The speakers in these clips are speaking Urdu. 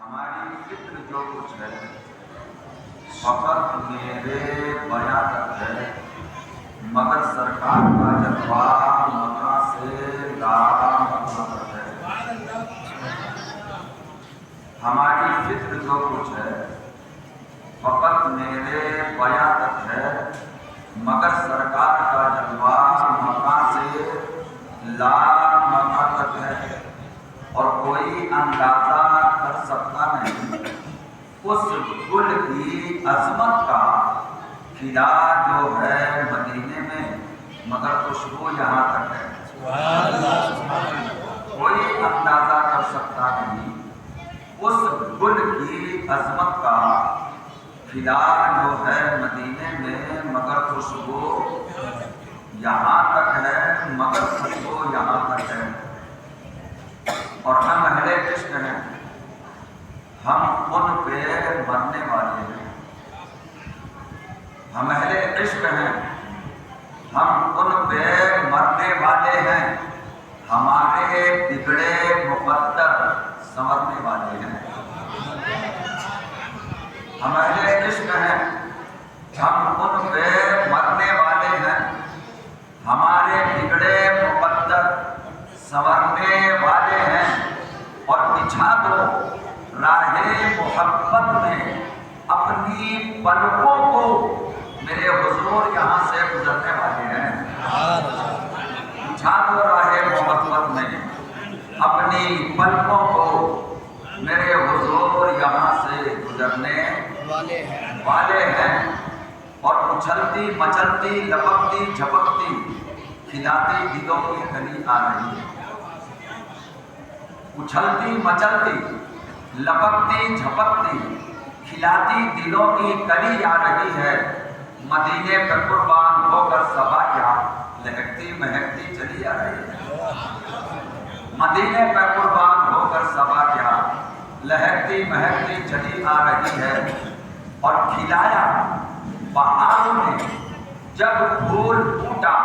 ہماری فکر جو کچھ ہے فقط میرے بیاں تک ہے، مگر سرکار کا جذبہ مکاں سے لا مکاں تک ہے۔ ہماری فکر جو کچھ ہے فقط میرے بیاں تک ہے، مگر سرکار کا جذبہ مکاں سے لا مکاں تک ہے، اور کوئی اندازہ کر سکتا نہیں اس گل کی عظمت کا، کھلا جو ہے مدینے میں مگر خوشبو یہاں تک ہے۔ کوئی اندازہ کر سکتا نہیں اس گل کی عظمت کا، کھلا جو ہے مدینے میں مگر خوشبو یہاں تک ہے، مگر خوشبو یہاں تک ہے۔ اور ہم اہل عشق ہیں، ہم ان پہ مرنے والے ہیں۔ ہم اہل عشق ہیں، ہم ان پہ مرنے والے ہیں، ہمارے بگڑے مقدر سنورنے والے ہیں۔ ہم اہل عشق ہیں، ہم ان پہ مرنے والے ہیں، ہمارے بگڑے مقدر سنورنے والے ہیں، اور بچھا دو راہ محبت میں اپنی پلکوں کو، میرے حضور یہاں سے گزرنے والے ہیں۔ بچھا دو راہ محبت میں اپنی پلکوں کو، میرے حضور یہاں سے گزرنے والے ہیں، اور اچھلتی مچلتی لپکتی جھپکتی کھلاتی دلوں کی کلی آ رہی ہے۔ اچھلتی مچلتی لپکتی جھپکتی کھلاتی دلوں کی کلی آ رہی ہے، مدینے پہ قربان ہو کر صبا کیا لہکتی مہکتی چلی آ رہی ہے۔ مدینے پہ قربان ہو کر صبا کیا لہکتی مہکتی چلی آ رہی ہے، اور کھلایا بہاروں نے جب پھول پھوٹا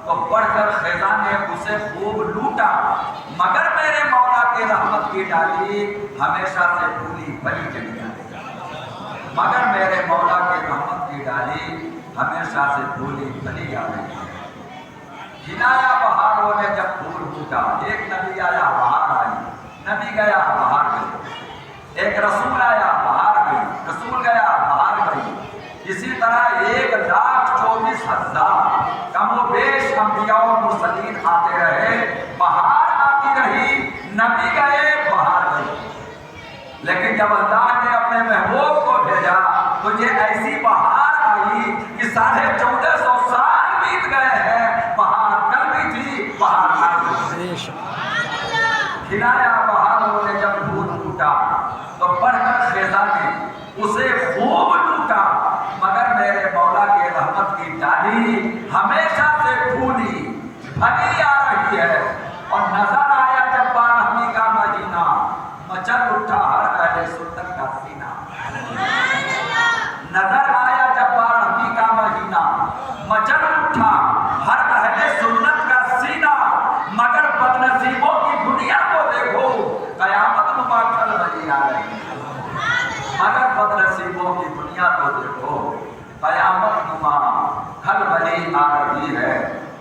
تو بڑھ کر خزاں نے اسے خوب لوٹا، مگر میرے مولا کی رحمت کی ڈالی ہمیشہ سے پھولی بھری چلی آ رہی ہے۔ مگر میرے مولا کی رحمت کی ڈالی ہمیشہ سے پھولی بھری آ رہی ہے۔ کھلایا بہاروں نے جب پھول پھوٹا، ایک نبی آیا بہار آئی، نبی گیا بہار گئی، ایک رسول آیا بہار گئی، رسول گیا بہار گئی، اسی طرح 1,24,000 کم و بیش انبیاء و مرسلین آتے رہے، بہار آتی رہی، نبی گئے بہار گئی، لیکن جب اللہ نے اپنے محبوب کو بھیجا تو یہ ایسی بہار آئی کہ 1450 سال بیت گئے ہیں، بہار کل بھی تھی، بہار آج بھی۔ کھلایا بہاروں نے جب پھول پھوٹا تو بڑھ کر خزاں نے اسے خوب لوٹا، مگر میرے مولا کی رحمت کی ڈالی ہمیشہ سے پھولی بھری آ رہی ہے، اور نظر آیا جب بارہویں کا مہینہ مچل اٹھا ہر اہل سنت کا سینہ۔ نظر آیا جب بارہویں کا مہینہ مچل اٹھا ہر اہل سنت کا سینہ، مگر بدنصیبوں کی دنیا کو دیکھو قیامت مبارک بھری آ رہی ہے۔ مگر بدنصیبوں کی دنیا کو دیکھو قیامت نما کھل بھری آ رہی ہے۔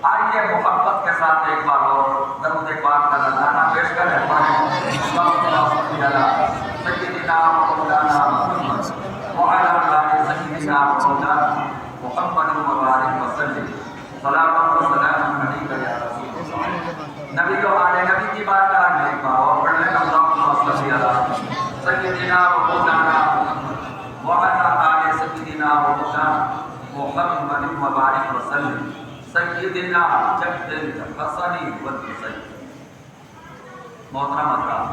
آئیے محبت کے ساتھ ایک بار اور درود پاک کا نذرانہ پیش کریں، سیدنا مولانا محمد وعلی آل سیدنا مولانا محمد مبارک وسلم، صلوات و سلام علیک یا رسول اللہ۔ نبی و آل نبی کی بارگاہ میں ایک بار اور پڑھ لیں، اللہم صلی علی سیدنا مولانا محمد وعلی آل سیدنا مولانا محمد مبارک وسلم، سیدنا جد الحسن والحسین۔ محترم حضرات،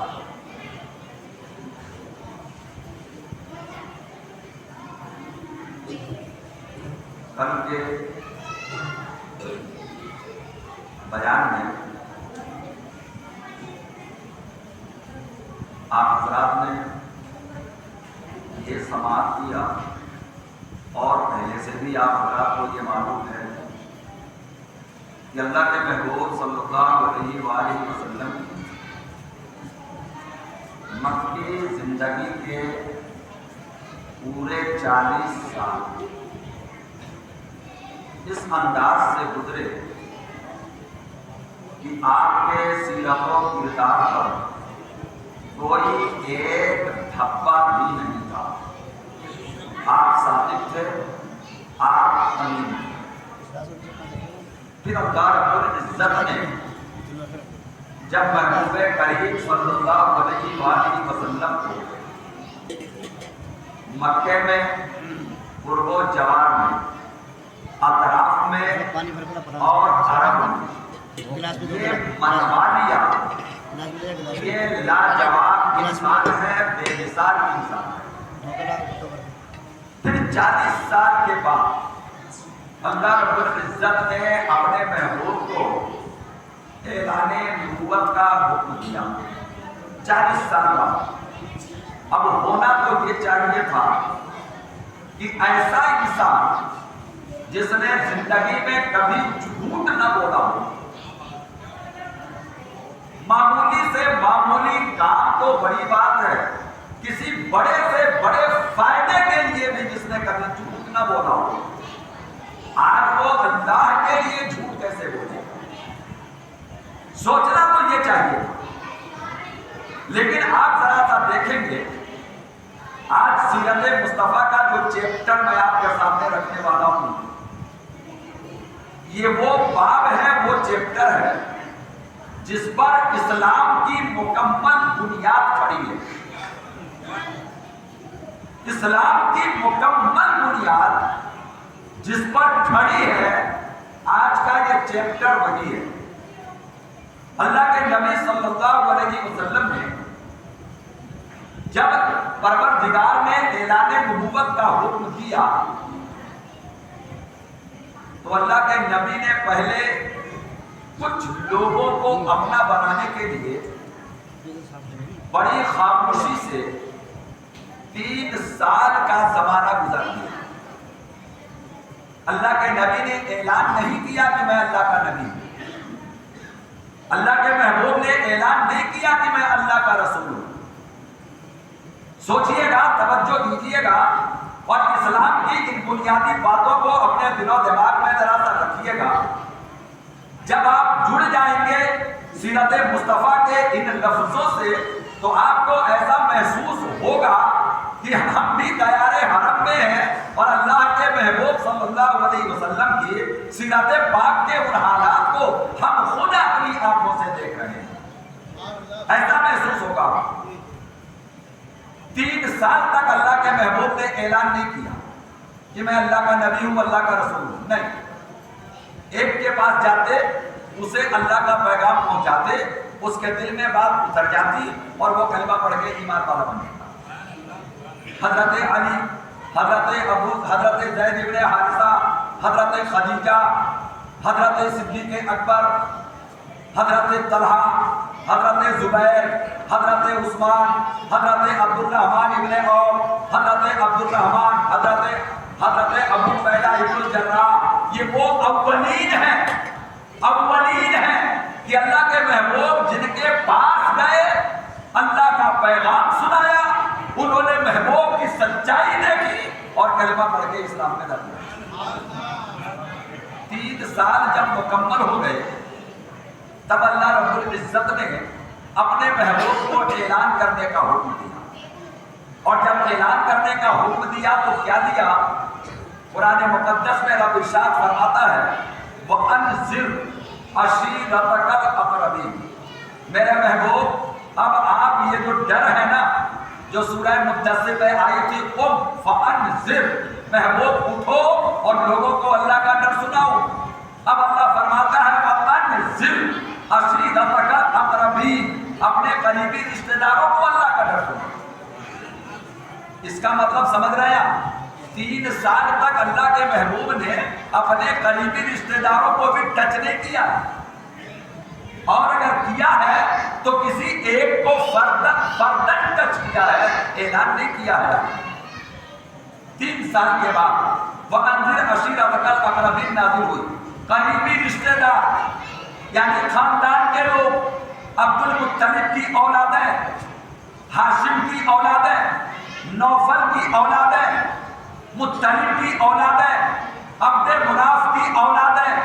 کل کے بیان میں آپ حضرات نے یہ سماعت کیا، اور پہلے سے بھی آپ حضرات کو یہ معلوم ہے کہ اللہ کے محبوب صلی اللہ علیہ وآلہ وسلم مکی زندگی کے پورے 40 سال اس انداز سے گزرے کہ آپ کے سیرت و کردار پر کوئی ایک دھبا بھی نہیں تھا۔ آپ صادق تھے، آپ امین تھے۔ پھر اللہ رب العزت نے جب محبوب کریم صلی اللہ علیہ وآلہ وسلم کو مکے میں قرب و جوار میں اطراف میں اور عرب میں یہ منوا لیا، یہ لاجواب انسان ہے، بے مثال انسان ہے۔ پھر 40 سال کے بعد اللہ رب العزت نے اپنے محبوب کو اعلان نبوت کا حکم دیا۔ 40 سال بعد اب ہونا تو یہ چاہیے تھا کہ ایسا انسان جس نے زندگی میں کبھی جھوٹ نہ بولا ہو، معمولی سے معمولی کام تو بڑی بات ہے، کسی بڑے سے بڑے فائدے کے لیے بھی جس نے کبھی جھوٹ نہ بولا ہو، آج وہ اللہ کے لیے جھوٹ کیسے بولے؟ سوچنا تو یہ چاہیے تھا۔ لیکن آپ ذرا سا دیکھیں گے آج سیرت مصطفیٰ کا جو چیپٹر میں آپ کے سامنے رکھنے والا ہوں، یہ وہ باب ہے، وہ چیپٹر ہے جس پر اسلام کی مکمل بنیاد کھڑی ہے۔ اسلام کی مکمل بنیاد جس پر کھڑی ہے، آج کا یہ چیپٹر وہی ہے۔ اللہ کے نبی صلی اللہ علیہ وسلم نے جب پروردگار نے اعلان نبوت کا حکم دیا تو اللہ کے نبی نے پہلے کچھ لوگوں کو اپنا بنانے کے لیے بڑی خاموشی سے 3 سال کا زمانہ گزار دیا۔ اللہ کے نبی نے اعلان نہیں کیا کہ میں اللہ کا نبی ہوں، اللہ کے محبوب نے اعلان نہیں کیا کہ میں اللہ کا رسول ہوں۔ سوچئے گا، توجہ دیجئے گا اور اسلام کی ان بنیادی باتوں کو اپنے دل و دماغ میں ذرا سا رکھیے گا۔ جب آپ جڑ جائیں گے سیرت مصطفیٰ کے ان لفظوں سے تو آپ کو ایسا محسوس ہوگا کہ ہم بھی دیار حرم میں ہیں اور اللہ کے محبوب صلی اللہ علیہ وسلم کی سیرت پاک کے ان حالات کو ہم خود اپنی آنکھوں سے دیکھ رہے ہیں۔ ایسا محسوس ہوگا۔ 3 سال تک اللہ کے محبوب نے اعلان نہیں کیا کہ میں اللہ کا نبی ہوں، اللہ کا رسول ہوں، نہیں۔ ایک کے پاس جاتے، اسے اللہ کا پیغام پہنچاتے، اس کے دل میں بات اتر جاتی اور وہ کلمہ پڑھ کے ایمان والا بن جاتا۔ حضرت علی، حضرت ابو، حضرت زید بن حارثہ، حضرت خدیجہ، حضرت صدیق اکبر، حضرت طلحہ، حضرت زبیر، حضرت عثمان، حضرت عبد الرحمن ابن عوف، حضرت عبد الرحمن، حضرت ابو عبیدہ ابن الجراح، یہ وہ اولین ہیں کہ اللہ کے محبوب جن کے پاس گئے، اللہ کا پیغام سنایا، انہوں نے محبوب کی سچائی دیکھی اور کلمہ پڑھ کے اسلام میں داخل ہوئے۔ 3 سال جب مکمل ہو گئے تب اللہ رب العزت نے اپنے محبوب کو اعلان کرنے کا حکم دیا، اور جب اعلان کرنے کا حکم دیا تو کیا دیا؟ قرآن مقدس میں رب ارشاد فرماتا ہے وَأَنذِرْ عَشِيرَتَكَ الْأَقْرَبِينَ۔ میرے محبوب، اب آپ یہ جو ڈر ہے نا جو سورہ مدثر میں آئی تھی، قُمْ فَأَنذِرْ، محبوب اٹھو اور لوگوں کو اللہ کا ڈر سناؤ۔ اب اللہ فرماتا ہے وَأَنذِرْ عَشِيرَتَكَ الْأَقْرَبِينَ، اپنے قریبی رشتہ داروں کو اللہ کا ڈر سناؤ۔ اس کا مطلب سمجھ رہے ہیں؟ 3 سال تک اللہ کے محبوب نے اپنے قریبی رشتہ داروں کو بھی ٹچ نہیں کیا، اور اگر کیا ہے تو کسی ایک کو فردن ٹچ کیا ہے، اعلان نہیں کیا ہے۔ 3 سال کے بعد وَأَنذِرْ عَشِيرَتَكَ الْأَقْرَبِينَ نازل ہوئی۔ قریبی رشتہ دار یعنی خاندان کے لوگ، عبد المطلب کی اولادیں، ہاشم کی اولاد ہے، نوفل کی اولاد ہے، مطلب کی اولاد ہے، عبد مناف کی اولاد ہے،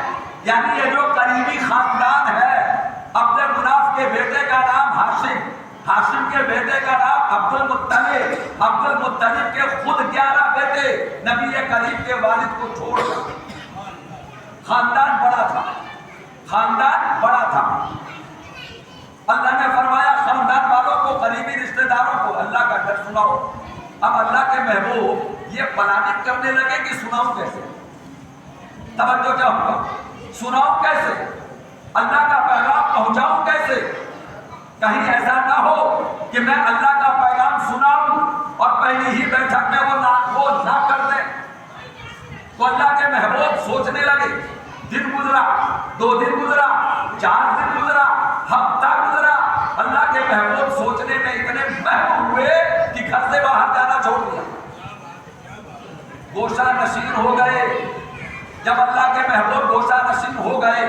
یعنی یہ جو قریبی خاندان ہے، عبد مناف کے بیٹے کا نام ہاشم، ہاشم کے بیٹے کا نام عبد المطلب، عبد المطلب کے خود 11 بیٹے نبی کریم کے والد کو چھوڑ کر، خاندان بڑا تھا، خاندان بڑا تھا۔ اللہ نے فرمایا خاندان والوں کو، قریبی رشتہ داروں کو اللہ کا ڈر سناؤ۔ اب اللہ کے محبوب یہ پلاننگ کرنے لگے کہ سناؤ کیسے، توجہ چاہوں گا، سناؤ کیسے، اللہ کا پیغام پہنچاؤں کیسے، کہیں ایسا نہ ہو کہ میں اللہ کا پیغام سناؤں اور پہلی ہی بیٹھک میں وہ نہ کر دے۔ تو اللہ کے محبوب سوچنے لگے، دن گزرا، 2 دن گزرا، 4 دن گزرا، ہفتہ گزرا، اللہ کے محبوب سوچنے میں اتنے محروم ہوئے کہ گھر سے باہر جانا چھوڑ دیا، گوشہ نشین ہو گئے۔ جب اللہ کے محبوب گوشہ نشین ہو گئے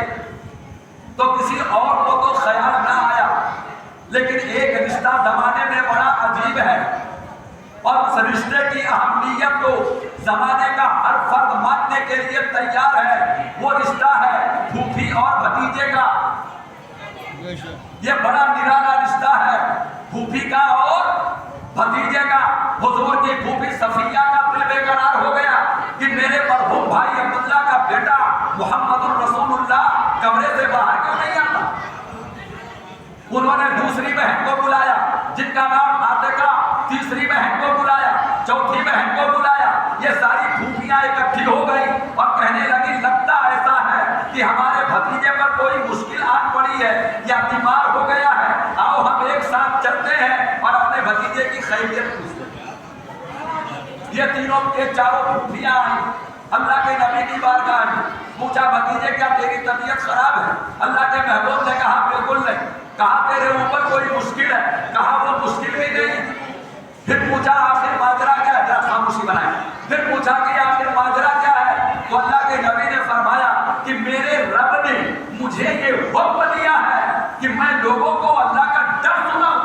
تو کسی اور کو تو خیال نہ آیا، لیکن ایک رشتہ زمانے میں بڑا عجیب ہے اور اس رشتے کی اہمیت کو زمانے کا ہر فرد ماننے کے لیے تیار ہے۔ وہ رشتہ ہے پھوپھی اور بھتیجے کا، یہ بڑا نرالا رشتہ ہے پھوپھی کا اور بھتیجے کا۔ حضور کی پھوپھی صفیہ کا دل بے قرار ہو گیا کہ میرے مرحوم بھائی عبداللہ کا بیٹا محمد الرسول اللہ کمرے سے باہر کیوں نہیں آتا؟ انہوں نے دوسری بہن کو بلایا جن کا نام عاتقہ، تیسری بہن کو بلایا، چوتھی بہن کو بلایا، یہ ساری پھوپھیاں اکٹھی ہو گئی اور کہنے لگی لگتا ایسا ہے کہ ہمارے بھتیجے پر کوئی مشکل آن پڑی ہے یا بیمار ہو گیا ہے، آؤ ہم ایک ساتھ چلتے ہیں اور اپنے بھتیجے کی خیریت پوچھتے ہیں۔ یہ تینوں کے چاروں پھوپھیاں آئیں، اللہ کے نبی کی بارگاہ میں پوچھا بھتیجے کیا تیری طبیعت خراب ہے؟ اللہ کے محبوب نے کہا بالکل نہیں۔ کہا تیرے اوپر کوئی مشکل ہے؟ کہا وہ مشکل بھی نہیں۔ پھر پوچھا آخر ماجرا کیا ہے؟ ذرا خاموشی بنائے۔ پھر پوچھا کہ آخر ماجرا کیا ہے؟ تو اللہ کے نبی نے فرمایا کہ میرے رب نے مجھے یہ حکم دیا ہے کہ میں لوگوں کو اللہ کا ڈر سناؤں۔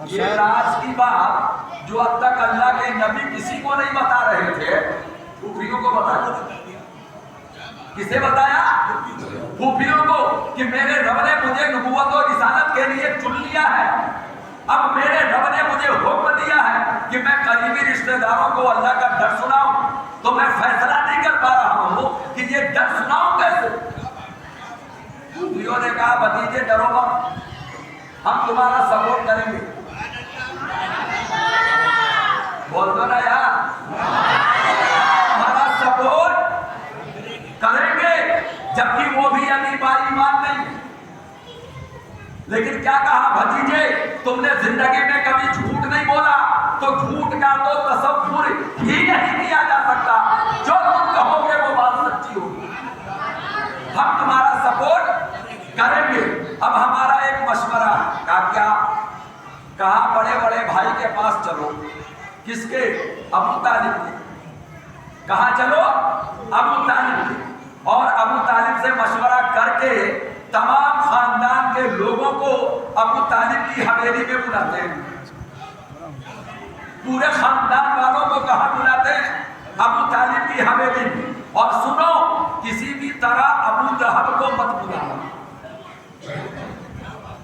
یہ راز کی بات جو اب تک اللہ کے نبی کسی کو نہیں بتا رہے تھے، پھوپھیوں کو بتایا۔ کسے بتایا؟ پھوپھیوں کو، کہ میرے رب نے مجھے نبوت و رسالت کے لیے چن لیا ہے۔ اب میرے رب نے مجھے حکم دیا ہے کہ میں قریبی رشتہ داروں کو اللہ کا ڈر سناؤں، تو میں فیصلہ نہیں کر پا رہا ہوں کہ یہ ڈر سناؤں کیسے۔ پھوپھیوں نے کہا بھتیجے ڈرو مت، ہم تمہارا سپورٹ کریں گے۔ بول دو نا یار، ہمارا سپورٹ کریں گے، جبکہ وہ بھی ابھی باایمان نہیں۔ لیکن کیا کہا بھتیجے، تم نے زندگی میں کبھی جھوٹ نہیں بولا، تو جھوٹ کا تو تصور ہی نہیں کیا جا سکتا، جو تم کہو گے وہ بات سچی ہوگی، ہم تمہارا سپورٹ کریں گے۔ اب ہمارا ایک مشورہ ہے۔ کہا کیا؟ کہا بڑے بڑے بھائی کے پاس چلو۔ کس کے؟ ابو طالب کے۔ کہا چلو ابو طالب کے، اور ابو طالب سے مشورہ کر کے تمام خاندان کے لوگوں کو ابو طالب کی حویلی میں بلاتے ہیں، پورے خاندان والوں کو کہاں بلاتے ہیں؟ ابو طالب کی حویلی میں۔ اور سنو، کسی بھی طرح ابو لہب کو مت بلانا۔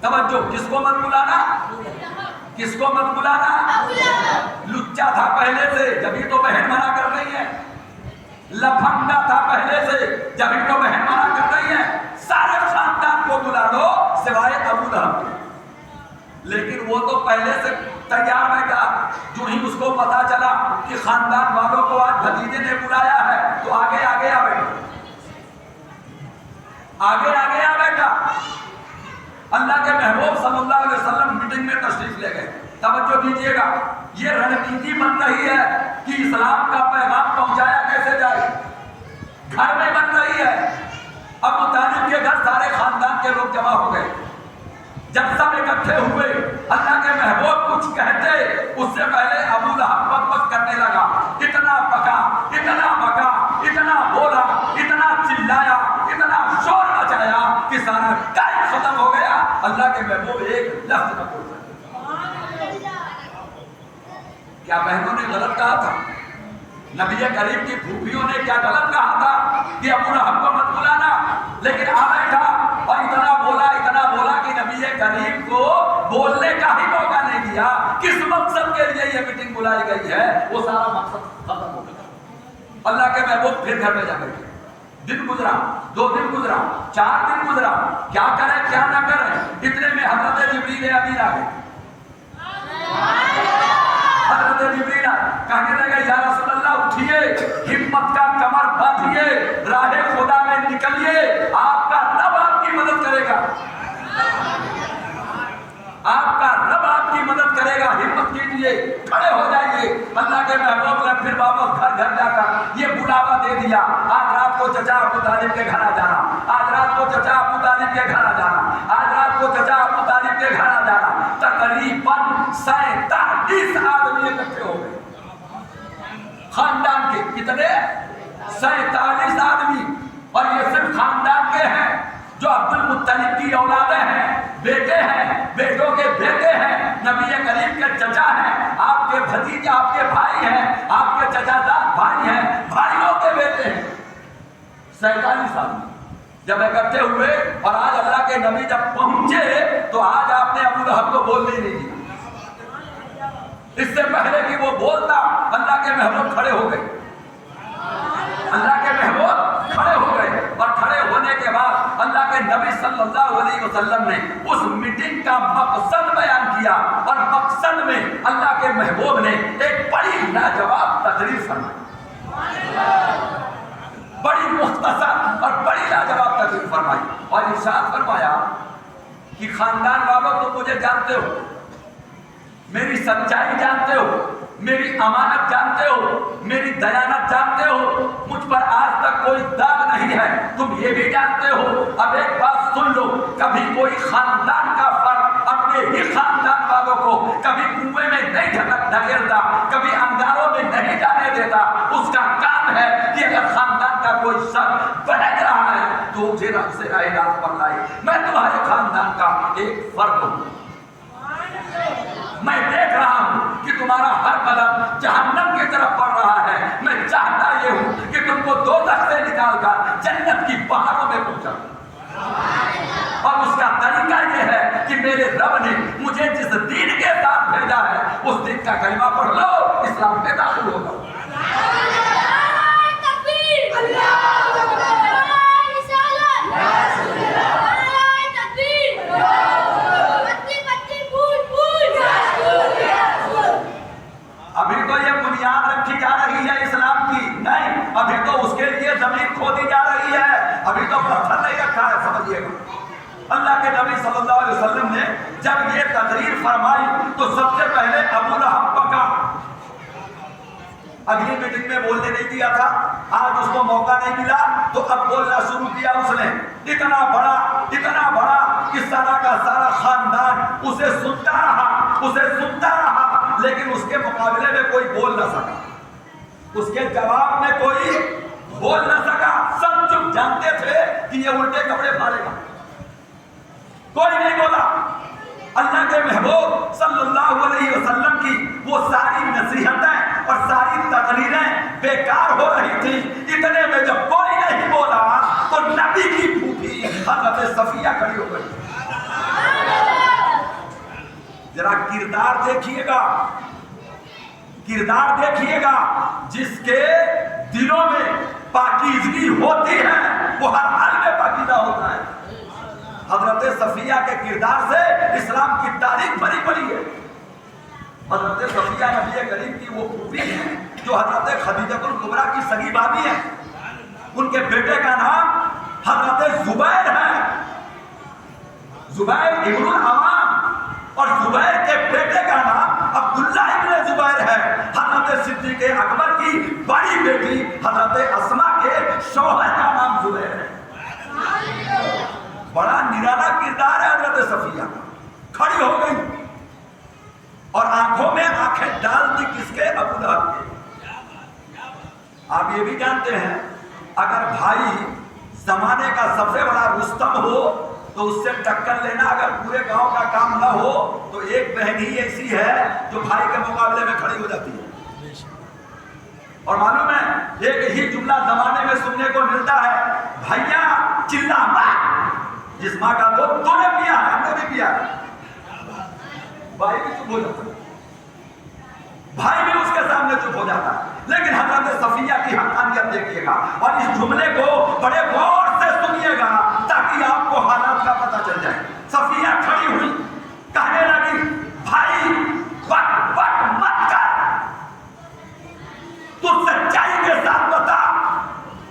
توجہ، کس کو مت بلانا؟ کس کو مت بلانا؟ لچا تھا پہلے سے، جبھی تو بہن منع کر رہی ہے۔ لفنگا تھا پہلے سے، جبھی تو بہن منع کر رہی ہے۔ سارے خاندان کو بلا لو سوائے ابو لہب کے۔ لیکن وہ تو پہلے سے تیار میں تھا، جو ہی اس کو پتا چلا کہ خاندان والوں کو آج بھتیجے نے بلایا ہے تو آگے آگے آ بیٹھا، آگے آگے آ بیٹھا۔ اللہ کے محبوب صلی اللہ علیہ وسلم میٹنگ میں تشریف لے گئے۔ توجہ دیجیے گا، یہ رننیتی بن رہی ہے کہ اسلام کا پیغام پہنچایا کیسے جائے، گھر میں بن رہی ہے۔ ابو طالب کے گھر سارے خاندان کے لوگ جمع ہو گئے۔ جب سب اکٹھے ہوئے، اللہ کے محبوب کچھ کہتے اس سے پہلے ابو لہب بک بک کرنے لگا، اتنا بکا، اتنا بکا، اتنا بولا، اتنا چلایا، اتنا شور مچایا کہ سارا ٹائم ختم ہو گیا۔ اللہ کے محبوب ایک لفظ نہ بول سکے۔ کیا بہنوں نے غلط کہا تھا؟ نبی کریم کی پھوپھیوں نے کیا غلط کہا تھا کہ ابو لہب کو مت بلانا؟ لیکن آ بیٹھا اور اتنا بولا کہ نبی کریم کو بولنے کا ہی موقع نہیں دیا۔ کس مقصد کے لیے یہ میٹنگ بلائی گئی ہے وہ سارا مقصد ختم ہو گیا۔ اللہ کے محبوب پھر گھر میں جا بیٹھے۔ دن گزرا، 2 دن گزرا، 4 دن گزرا، کیا کریں کیا نہ کریں، اتنے میں حضرت جبریل امین آ گئے۔ حضرت جبریل کہنے لگے یا رسول اللہ اٹھیے، ہمت کا کمر باندھیے، راہ خدا میں نکلیے، آپ کا رب آپ کی مدد کرے گا، آپ کا رب آپ کی مدد کرے گا، ہمت کیجیے، کھڑے ہو جائیے۔ اللہ کے محبوب نے پھر واپس گھر جا کر یہ بلاوا دے دیا، آج رات کو چچا ابو طالب کے گھر آ جانا، آج رات کو چچا ابو طالب کے گھر آ جانا، آج رات کو چچا ابو طالب کے گھر آ جانا۔ تقریباً 47 آدمی اکٹھے ہو گئے خاندان کے، کتنے؟ 47 آدمی، اور یہ صرف خاندان کے ہیں جو عبد المطلب کی اولادیں ہیں، بیٹے ہیں، بیٹوں کے بیٹے ہیں، نبی کریم کے چچا ہیں، آپ کے بھتیجے، آپ کے بھائی ہیں، آپ کے چچا زاد بھائی ہیں، بھائیوں کے بیٹے ہیں۔ 47 آدمی جب اکٹھے ہوئے اور آج اللہ کے نبی جب پہنچے تو آج آپ نے ابو لہب کو بولنے ہی نہیں دیا۔ اس سے پہلے کہ وہ بولتا اللہ کے محبوب کھڑے ہو گئے، اللہ کے محبوب کھڑے ہو گئے، اور کھڑے ہونے کے بعد اللہ کے نبی صلی اللہ علیہ وسلم نے اس میٹنگ کا مقصد بیان کیا، اور مقصد میں اللہ کے محبوب نے ایک بڑی لاجواب تقریر فرمائی، بڑی مختصر اور بڑی لاجواب تقریر فرمائی، اور ارشاد فرمایا کہ خاندان والوں تو مجھے جانتے ہو، میری سچائی جانتے ہو، میری امانت جانتے ہو، میری دیانت جانتے ہو، مجھ پر آج تک کوئی داغ نہیں ہے، تم یہ بھی جانتے ہو۔ اب ایک بات سن لو، کبھی کوئی خاندان کا فرد اپنے ہی خاندان والوں کو کبھی کنویں میں نہیں دھکیلتا، کبھی انگاروں میں نہیں جانے دیتا۔ اس کا کام ہے کہ اگر خاندان کا کوئی شخص بہک رہا ہے تو اسے علاج پر لائے۔ میں تمہارے خاندان کا ایک فرد ہوں، میں دیکھ رہا ہوں کہ تمہارا ہر قدم جہنم کی طرف بڑھ رہا ہے، میں چاہتا یہ ہوں کہ تم کو دوزخ سے نکال کر جنت کی پہاڑوں میں پہنچاؤں، اور اس کا طریقہ یہ ہے کہ میرے رب نے مجھے جس دین کے ساتھ بھیجا ہے اس دین کا کلمہ پڑھ لو، اسلام میں داخل ہو جاؤ۔ ابھی تو یہ بنیاد رکھی جا رہی ہے اسلام کی، نہیں، ابھی تو اس کے لیے زمین کھودی جا رہی ہے، ابھی تو پتھر نہیں رکھا ہے، سمجھیے گا۔ اللہ کے نبی صلی اللہ علیہ وسلم نے جب یہ تقریر فرمائی تو سب سے پہلے ابو لہب پکا، اگلی میٹنگ میں بولنے نہیں دیا تھا، آج اس کو موقع نہیں ملا تو اب بولنا شروع کیا اس نے۔ اتنا بڑا کہ سارا خاندان اسے سنتا رہا، لیکن اس کے مقابلے میں کوئی بول نہ سکا، اس کے جواب میں کوئی بول نہ سکا، سب چپ، جانتے تھے کہ یہ الٹے کپڑے پھاڑے گا، کوئی نہیں بولا۔ اللہ کے محبوب صلی اللہ علیہ وسلم کی وہ ساری نصیحتیں اور ساری تقریریں بیکار ہو رہی تھی، اتنے میں جب کوئی نہیں بولا تو نبی کی پھوپھی حضرت صفیہ کھڑی ہو گئی۔ ذرا کردار دیکھیے گا، جس کے دلوں میں پاکیزگی ہوتی ہے وہ ہر حال میں پاکیزہ ہوتا ہے۔ حضرت صفیہ کے کردار سے اسلام کی تاریخ بھری پڑی ہے۔ حضرت صفیہ نبی کریم کی وہ پھوپھی ہے جو حضرت خدیجہ الکبریٰ کی سگی بھابی ہے، ان کے بیٹے کا نام حضرت زبیر ہے، زبیر ابن العوام، اور زبیر کے بیٹے کا نام عبداللہ ابن زبیر ہے۔ حضرت صدیق اکبر کی بڑی بیٹی حضرت اسماء کے شوہر کا نام زبیر ہے۔ بڑا نرالا کردار ہے حضرت صفیہ کا۔ کھڑی ہو گئی اور آنکھوں میں آنکھیں ڈال دی کس کے؟ ابو لہب کے۔ آپ یہ بھی جانتے ہیں اگر بھائی زمانے کا سب سے بڑا رستم ہو تو اس سے ٹکر لینا اگر پورے گاؤں کا کام نہ ہو تو ایک بہن ہی ایسی ہے جو بھائی کے مقابلے میں کھڑی ہو جاتی ہے۔ اور معلوم ہے ایک ہی جملہ زمانے میں سننے کو ملتا ہے، بھیا چلا مت، جس ماں کا دودھ تو نے پیا ہے ہم نے بھی پیا ہے، بھائی بھی چپ ہو جاتا ہے، بھائی بھی اس کے سامنے چپ ہو جاتا ہے۔ لیکن حضرت صفیہ کی حقانیت دیکھیے گا اور اس جملے کو بڑے غور سے سنیے گا تاکہ آپ کو حالات کا پتہ چل جائے۔ صفیہ کھڑی ہوئی کہنے لگی، بھائی وقت مت کر، تو سچائی کے ساتھ بتا،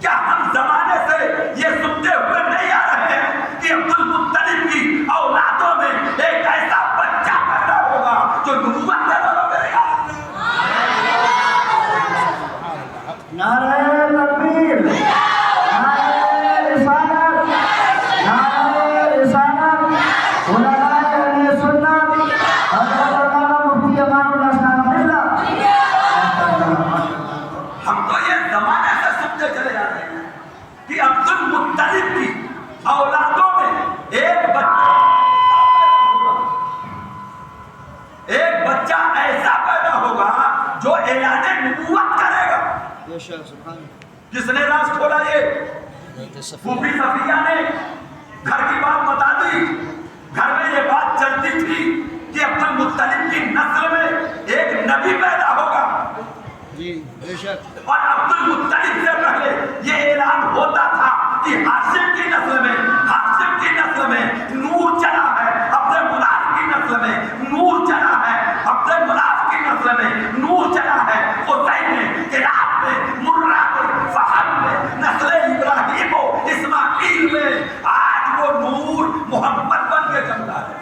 کیا ہم زمانے سے یہ سنتے ہوئے نہیں آ رہے ہیں کہ عبد المطلب کی اولادوں میں ایک ایسا بچہ پیدا ہوگا جو نبوت کے دوروں میں رہے گا؟ نعرہ تکبیر، نعرہ رسالت، نعرہ رسالت، علماء اہل سنت، حضرت مولانا مفتی امان اللہ صاحب اللہ۔ ہم تو یہ زمانے سے سنتے چلے جا رہے ہیں کہ عبد المطلب کی اولادوں میں ایک بچہ ایسا پیدا ہوگا جو اعلان نبوت کرے گا۔ کس نے راز کھولا؟ یہ پھوپھی صفیہ نے گھر کی بات بتا دی۔ گھر میں یہ بات چلتی تھی کہ عبد المطلب کی نسل میں ایک نبی پیدا ہوگا، اور عبد المطلب سے پہلے یہ اعلان ہوتا تھا کہ ہاشم کی نسل میں نور چلا ہے، عبد مناف کی نسل میں نور چلا ہے، عبد مناف کی نسل میں نور چلا ہے، حسین میں، کلاب میں، مرہ میں، فہد میں، نسل ابراہیم و اسماعیل میں آج وہ نور محمد بن کے چلتا ہے۔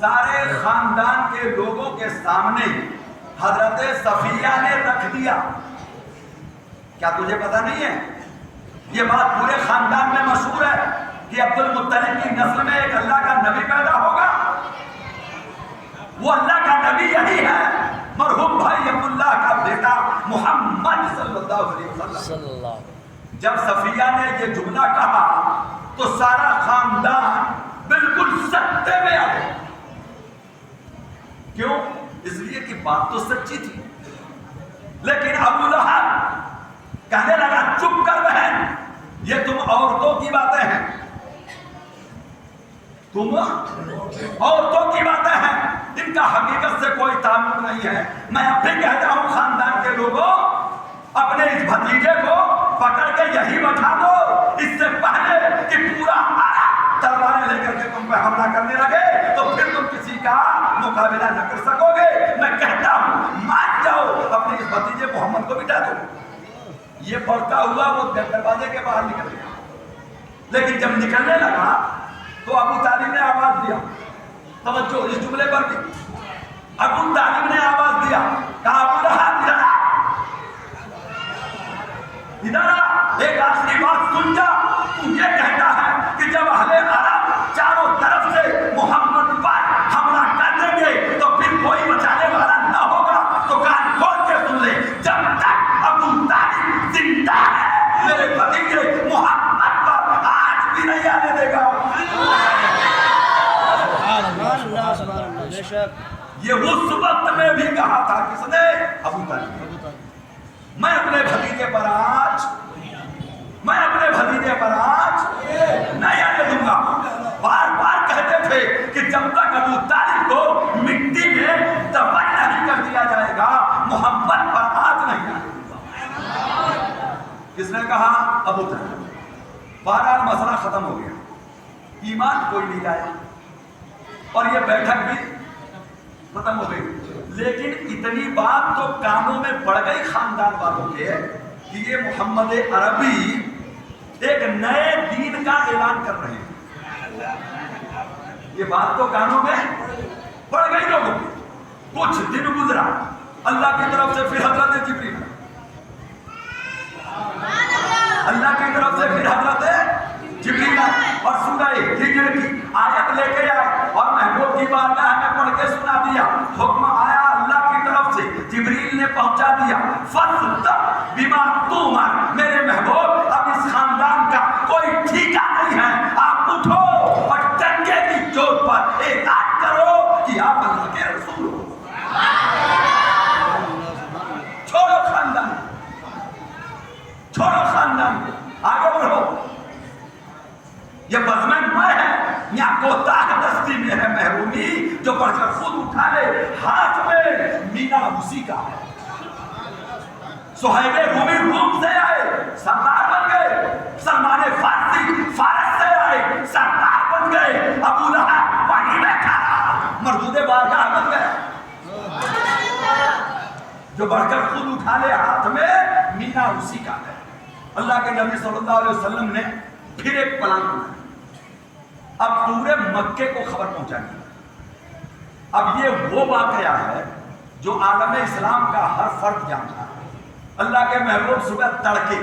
سارے خاندان کے لوگوں کے سامنے حضرت صفیہ نے رکھ دیا۔ کیا تجھے پتہ نہیں ہے؟ یہ بات پورے خاندان میں مشہور ہے کہ عبد المطلب کی نسل میں ایک اللہ کا نبی پیدا ہوگا۔ وہ اللہ کا نبی یہی ہے، مرحوم بھائی عبداللہ کا بیٹا محمد صلی اللہ علیہ وسلم۔ جب صفیہ نے یہ جملہ کہا تو سارا خاندان بالکل سکتے میں آ گیا۔ کیوں؟ اس لیے کہ بات تو سچی تھی، لیکن ابو لہب کہنے لگا، چپ کر بہن، یہ تم عورتوں کی باتیں ہیں، تم عورتوں کی باتیں ہیں، ان کا حقیقت سے کوئی تعلق نہیں ہے۔ میں اب بھی کہتا ہوں خاندان کے لوگوں، اپنے اس بھتیجے کو پکڑ کے یہی بٹھا دو، اس سے پہلے کہ پورا تلواریں لے کر کے تم پہ حملہ کرنے لگے تو پھر تم کسی کا مقابلہ نہ کر سکو گے۔ میں کہتا ہوں مان جاؤ، اپنے اس بھتیجے محمد کو مٹا دو۔ یہ بڑھتا ہوا وہ دروازے کے باہر نکل گیا، لیکن جب نکلنے لگا تو ابو طالب نے آواز دیا، توجہ اس جملے پر بھی، ابو طالب نے آواز دیا، کہا ابو لہب ادھر آ، ادھر آ، ایک آخری بات سن جا، تو یہ کہتا ہے کہ جب اہل عرب چاروں طرف سے محمد پر حملہ کر دیں گے تو پھر کوئی بچانے والا نہ ہوگا، تو کان کھول کے سن لے، جب تک ابو طالب زندہ ہے میرے بھتیجے محمد پر آج بھی نہیں آنے دے گا۔ یہ اس وقت میں بھی کہا تھا، کس نے؟ ابو طالب۔ میں اپنے بھتیجے پر آج نہیں آنے دوں گا۔ بار بار کہتے تھے کہ جب تک ابو طالب کو مٹی میں دفن نہیں کر دیا جائے گا محمد پر آج نہیں آنے دوں گا۔ کس نے کہا؟ ابو طالب۔ بہرحال مسئلہ ختم ہو گیا، ایمان کوئی نہیں لایا اور یہ بیٹھک بھی ختم ہو گئی، لیکن اتنی بات تو کانوں میں پڑ گئی خاندان والوں کے کہ یہ محمد عربی ایک نئے دین کا اعلان کر رہے ہیں۔ یہ بات تو کانوں میں پڑ گئی لوگوں کی۔ کچھ دن گزرا، اللہ کی طرف سے پھر حضرت جبریل، اللہ کی طرف سے پھر حضرت جبریل اور سورہ ہجر کی آیت لے کے آئے اور محبوب کی بارگاہ میں پڑھ کے سنا دیا۔ حکم آیا اللہ کی طرف سے، جبریل نے پہنچا دیا. فَاصْدَقْ بِمَا تُؤْمَرُ. میرے محبوب اب اس خاندان کا کوئی ٹھیکہ نہیں ہے. آپ اٹھو اور ڈنکے کی چوٹ پر اعلان کرو کہ آپ اللہ کے رسول ہو. چھوڑو خاندان، چھوڑو خاندان، آگے بڑھو. یہ بزمن میں ہے یا کوتاہ دستی میں ہے محرومی جو بڑھ کر خود اٹھا لے. ہاتھ میں مینا اسی کا ہے. سہیل رومی روم سے آئے سردار بن گئے. سلمان فارسی فارس سے آئے سردار بن گئے. ابو لہب وہیں بیٹھا رہا مردود بارگاہ بن گئے. جو بڑھ کر خود اٹھا لے ہاتھ میں مینا اسی کا ہے. اللہ کے نبی صلی اللہ علیہ وسلم نے پھر ایک پلان بنایا. اب پورے مکے کو خبر پہنچانی. اب یہ وہ واقعہ ہے جو عالم اسلام کا ہر فرد جانتا ہے. اللہ کے محبوب صبح تڑکے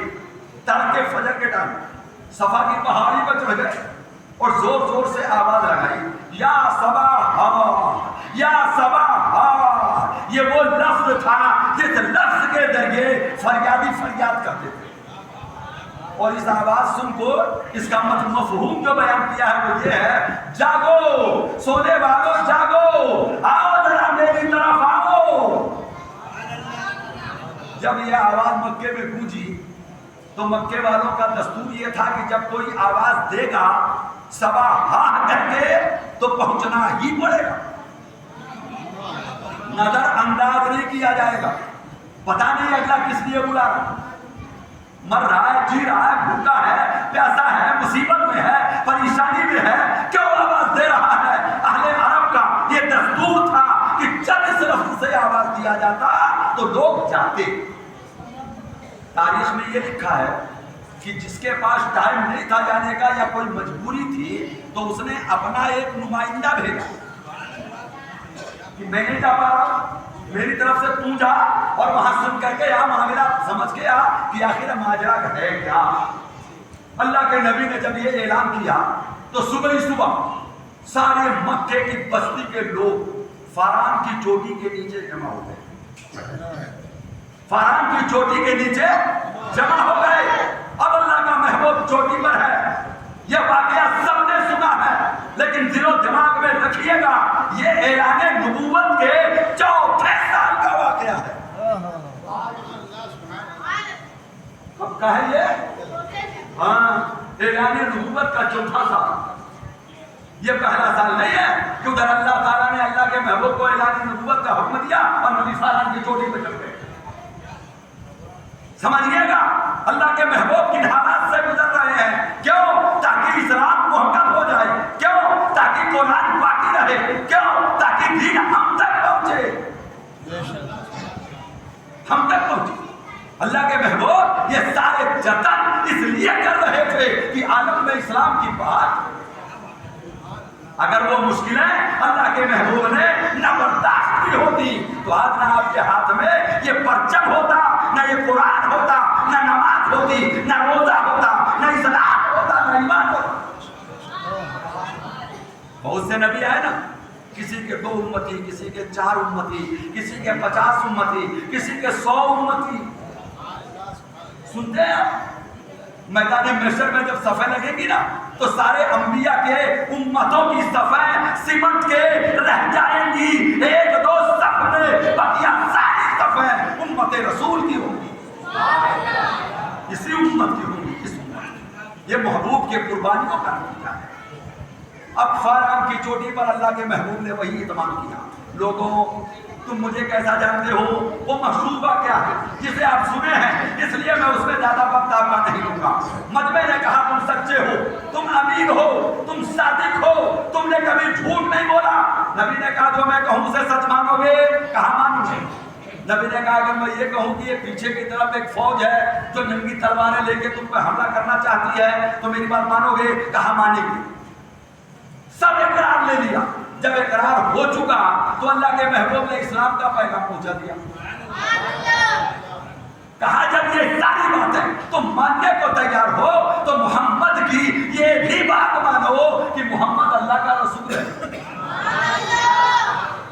فجر کے ٹائم صفا کی پہاڑی پر چڑھ گئے اور زور زور سے آواز لگائی یا صباح یا صباح. یہ وہ لفظ تھا جس لفظ کے ذریعے فریادی فریاد کرتے تھے. اور اس آواز سن کو اس کا مفہوم جو بیان کیا ہے وہ یہ ہے جاگو سونے والوں جاگو آؤ ذرا میری طرف آؤ. جب یہ آواز مکے میں گونجی تو مکے والوں کا دستور یہ تھا کہ جب کوئی آواز دے گا صباح کہہ کے تو پہنچنا ہی پڑے گا. نظر انداز نہیں کیا جائے گا. پتا نہیں اگلا کس لیے بلا رہا، مر رہا ہے، جی رہا ہے، بھوکا ہے، پیاسا ہے، مصیبت میں ہے، پریشانی میں ہے، کیوں آواز دے رہا ہے. اہل عرب کا یہ دستور تھا کہ جب اس لفظ سے آواز دیا جاتا تو لوگ جاتے. تاریخ میں یہ لکھا ہے کہ جس کے پاس ٹائم نہیں تھا جانے کا یا کوئی مجبوری تھی تو اس نے اپنا ایک نمائندہ بھیجا کہ میں نہیں جا پا رہا، میری طرف سے تو جا اور وہاں سن کر کے معاملہ سمجھ کے کہ آخر ماجرا ہے کیا. اللہ کے نبی نے جب یہ اعلان کیا تو صبح ہی صبح سارے مکے کی بستی کے لوگ فاران کی چوٹی کے نیچے جمع ہو گئے. فاران کی چوٹی کے نیچے جمع ہو گئے. اب اللہ کا محبوب چوٹی پر ہے. یہ واقعہ سب نے سنا ہے لیکن دل و دماغ میں رکھیے گا یہ اعلان نبوت کے 4 سال کا واقعہ ہے. اب کا ہے یہ؟ ہاں، اعلان نبوت کا 4تھا سال. یہ پہلا سال نہیں ہے کہ ادھر اللہ تعالیٰ نے اللہ کے محبوب کو اعلان نبوت کا حکم دیا اور نبی فاران کی چوٹی پہ چڑھ گئے. سمجھیے گا اللہ کے محبوب کن حالات سے گزر رہے ہیں. کیوں؟ تاکہ اسلام محکم ہو جائے. کیوں؟ تاکہ قرآن باقی رہے. کیوں؟ تاکہ دین ہم تک پہنچے، ہم تک پہنچے. اللہ کے محبوب یہ سارے جتن اس لیے کر رہے تھے کہ عالم میں اسلام کی بات اگر وہ مشکلیں اللہ کے محبوب نے نہ برداشت کی ہوتی تو آج نہ آپ کے ہاتھ میں یہ پرچم ہوتا، نہ یہ قرآن ہوتا، نہ نماز ہوتی، نہ روزہ ہوتا، نہ اسلام ہوتا، نہ ایمان ہوتا. بہت سے نبی آئے نا، کسی کے 2 امتی، کسی کے 4 امتی، کسی کے 50 امتی، کسی کے 100 امتی. سنتے ہیں آپ میدان محشر میں جب صفیں لگیں گی نا تو سارے انبیاء کے امتوں کی صفیں سمٹ کے رہ جائیں گی. 1-2 صف میں بقیہ ساری صفیں امت رسول کی ہوں گی، اسی امت کی ہوں گی. اس امت یہ محبوب کے قربانیوں کا نتیجہ ہے. اب فاران کی چوٹی پر اللہ کے محبوب نے وہی اہتمام کیا. لوگوں تم مجھے کیسا جانتے ہو؟ وہ محسوبہ کیا ہے جسے آپ سنے ہیں، اس لیے میں اس میں زیادہ وقت آپ کا نہیں لوں گا. مجمع نے کہا تم سچے ہو، تم امین ہو، تم صادق ہو، تم نے کبھی جھوٹ نہیں بولا. نبی نے کہا جو میں کہوں اسے سچ مانو گے؟ کہا مانو گے. نبی نے کہا اگر میں یہ کہوں کہ یہ پیچھے کی طرف ایک فوج ہے جو ننگی تلواریں لے کے تم پہ حملہ کرنا چاہتی ہے تو میری بات مانو گے؟ کہا مانیں گے. سب اقرار لے لیا. جب اقرار ہو چکا تو اللہ کے محبوب نے اسلام کا پیغام پہنچا دیا. کہا جب یہ ساری باتیں تم ماننے کو تیار ہو تو محمد کی یہ بھی بات مانو کہ محمد اللہ کا رسول ہے.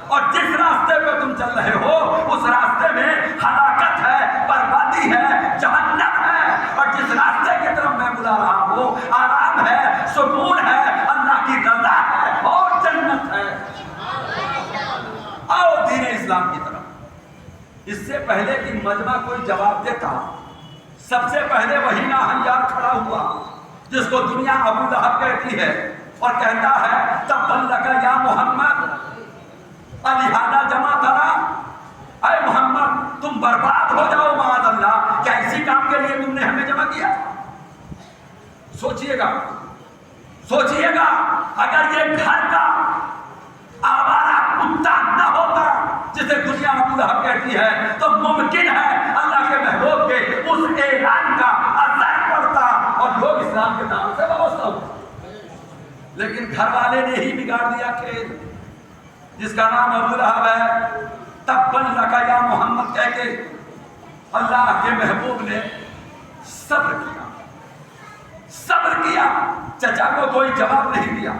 اور جس راستے پہ تم چل رہے ہو اس راستے اسلام کی طرف۔ اس سے پہلے کہ مجمع کوئی جواب دیتا، سب سے پہلے وہی ناہنجار کھڑا ہوا جس کو دنیا ابو لہب کہتی ہے اور کہتا ہے تبًّ لک یا محمد الہذا جمعتنا، اے محمد تم برباد ہو جاؤ معاذ اللہ، کیا اسی کام کے لیے تم نے ہمیں جمع کیا؟ سوچئے گا سوچئے گا، اگر یہ گھر کا آوارہ کتا نہ ہوتا جسے دنیا ابو لہب کہتی ہے تو ممکن ہے اللہ کے محبوب کے اس اعلان کا اثر پڑتا اور لوگ اسلام کے نام سے وابستہ ہوتے۔ لیکن گھر والے نے ہی بگاڑ دیا کھیل، جس کا نام ابو لہب ہے۔ تبًّ لک یا محمد کہہ کے اللہ کے محبوب نے صبر کیا، چچا کو کوئی جواب نہیں دیا،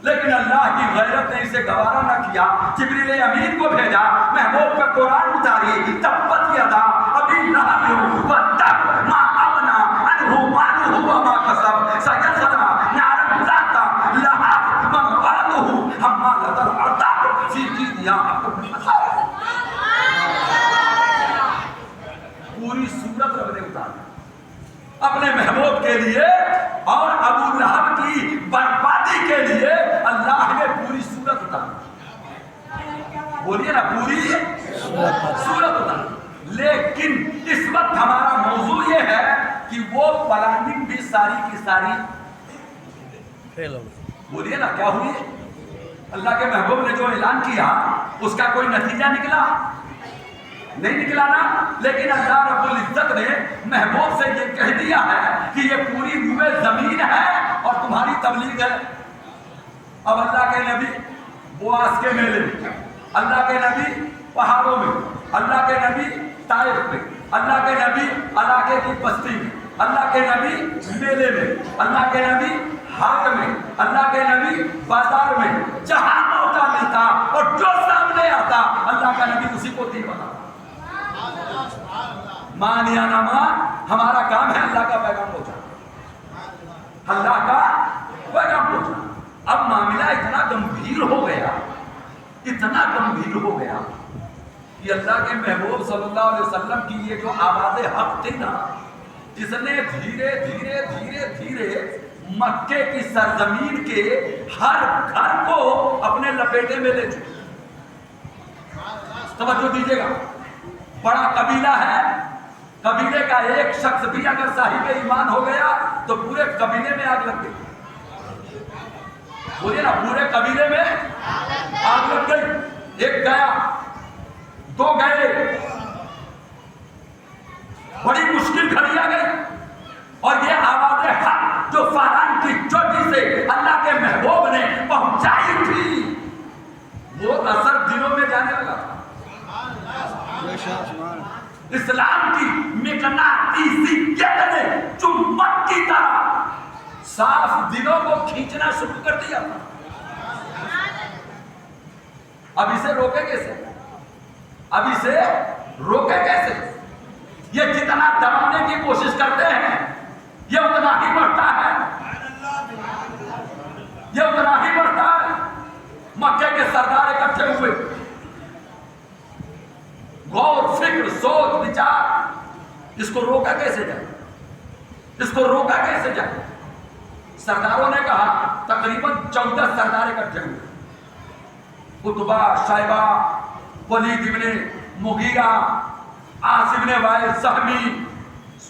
لیکن اللہ کی غیرت نے اسے گوارا نہ کیا، جبریل امین کو بھیجا، محبوب کا قرآن اتاری، تبت یدا ابی لہب وتب ما اغنی عنہ مالہ وما کسب سیصلی نارا ذات لہب وامرأتہ حمالۃ الحطب فی جیدہا حبل من مسد۔ پوری سورت رب نے اتاری اپنے محبوب کے لیے اور ابو لہب کی بربادی کے لیے اللہ نے پوری سورت اتاری۔ بولیے نا، پوری سورت اتاری۔ لیکن اس وقت ہمارا موضوع یہ ہے کہ وہ پلاننگ بھی ساری کی ساری فیل ہو گئی۔ بولیے نا، کیا ہوئی؟ اللہ کے محبوب نے جو اعلان کیا اس کا کوئی نتیجہ نکلا؟ نہیں نکلا نا۔ لیکن اللہ رب العزت نے محبوب سے یہ کہہ دیا ہے کہ یہ پوری روئے زمین ہے اور تمہاری تبلیغ ہے۔ اب اللہ کے نبی بواس کے میلے میں، اللہ کے نبی پہاڑوں میں، اللہ کے نبی طائف میں، اللہ کے نبی علاقے کی بستی میں، اللہ کے نبی میلے میں، اللہ کے نبی ہاٹ میں، اللہ کے نبی بازار میں، جہاں موقع ملتا اور جو سامنے آتا اللہ کا نبی اسی کو دین بتاتا۔ مان یا نہ مان، ہمارا کام ہے اللہ کا پیغام پہنچانا، اللہ کا پیغام پہنچانا۔ اب معاملہ اتنا گمبھیر ہو گیا کہ اللہ کے محبوب صلی اللہ علیہ وسلم کی یہ جو آواز حق تھی نا، اس نے دھیرے دھیرے دھیرے دھیرے مکے کی سرزمین کے ہر گھر کو اپنے لپیٹے میں لے چکی۔ توجہ دیجیے گا، بڑا قبیلہ ہے، قبیلے کا ایک شخص بھی اگر صاحب ایمان ہو گیا تو پورے قبیلے میں آگ لگ گئی۔ بولیے نا، پورے قبیلے میں آگ لگ گئی۔ ایک گیا، دو گئے، بڑی مشکل گھڑی آ گئی اور یہ آواز حق جو فاران کی چوٹی سے اللہ کے محبوب نے پہنچائی تھی وہ اثر دلوں میں جانے لگا تھا۔ اسلام کی مقناطیسیت نے چمبک کی طرح صاف دلوں کو کھینچنا شروع کر دیا تھا۔ اب اسے روکے کیسے؟ یہ جتنا دبانے کی کوشش کرتے ہیں یہ اتنا ہی بڑھتا ہے، مکے کے سردار اکٹھے ہوئے، غور فکر سوچ وچار، اس کو روکا کیسے جائے؟ سرداروں نے کہا، تقریباً 14 سردار اکٹھے ہوئے، عتبہ، شیبہ، ولید ابن مغیرہ، عاص ابن وائل سہمی،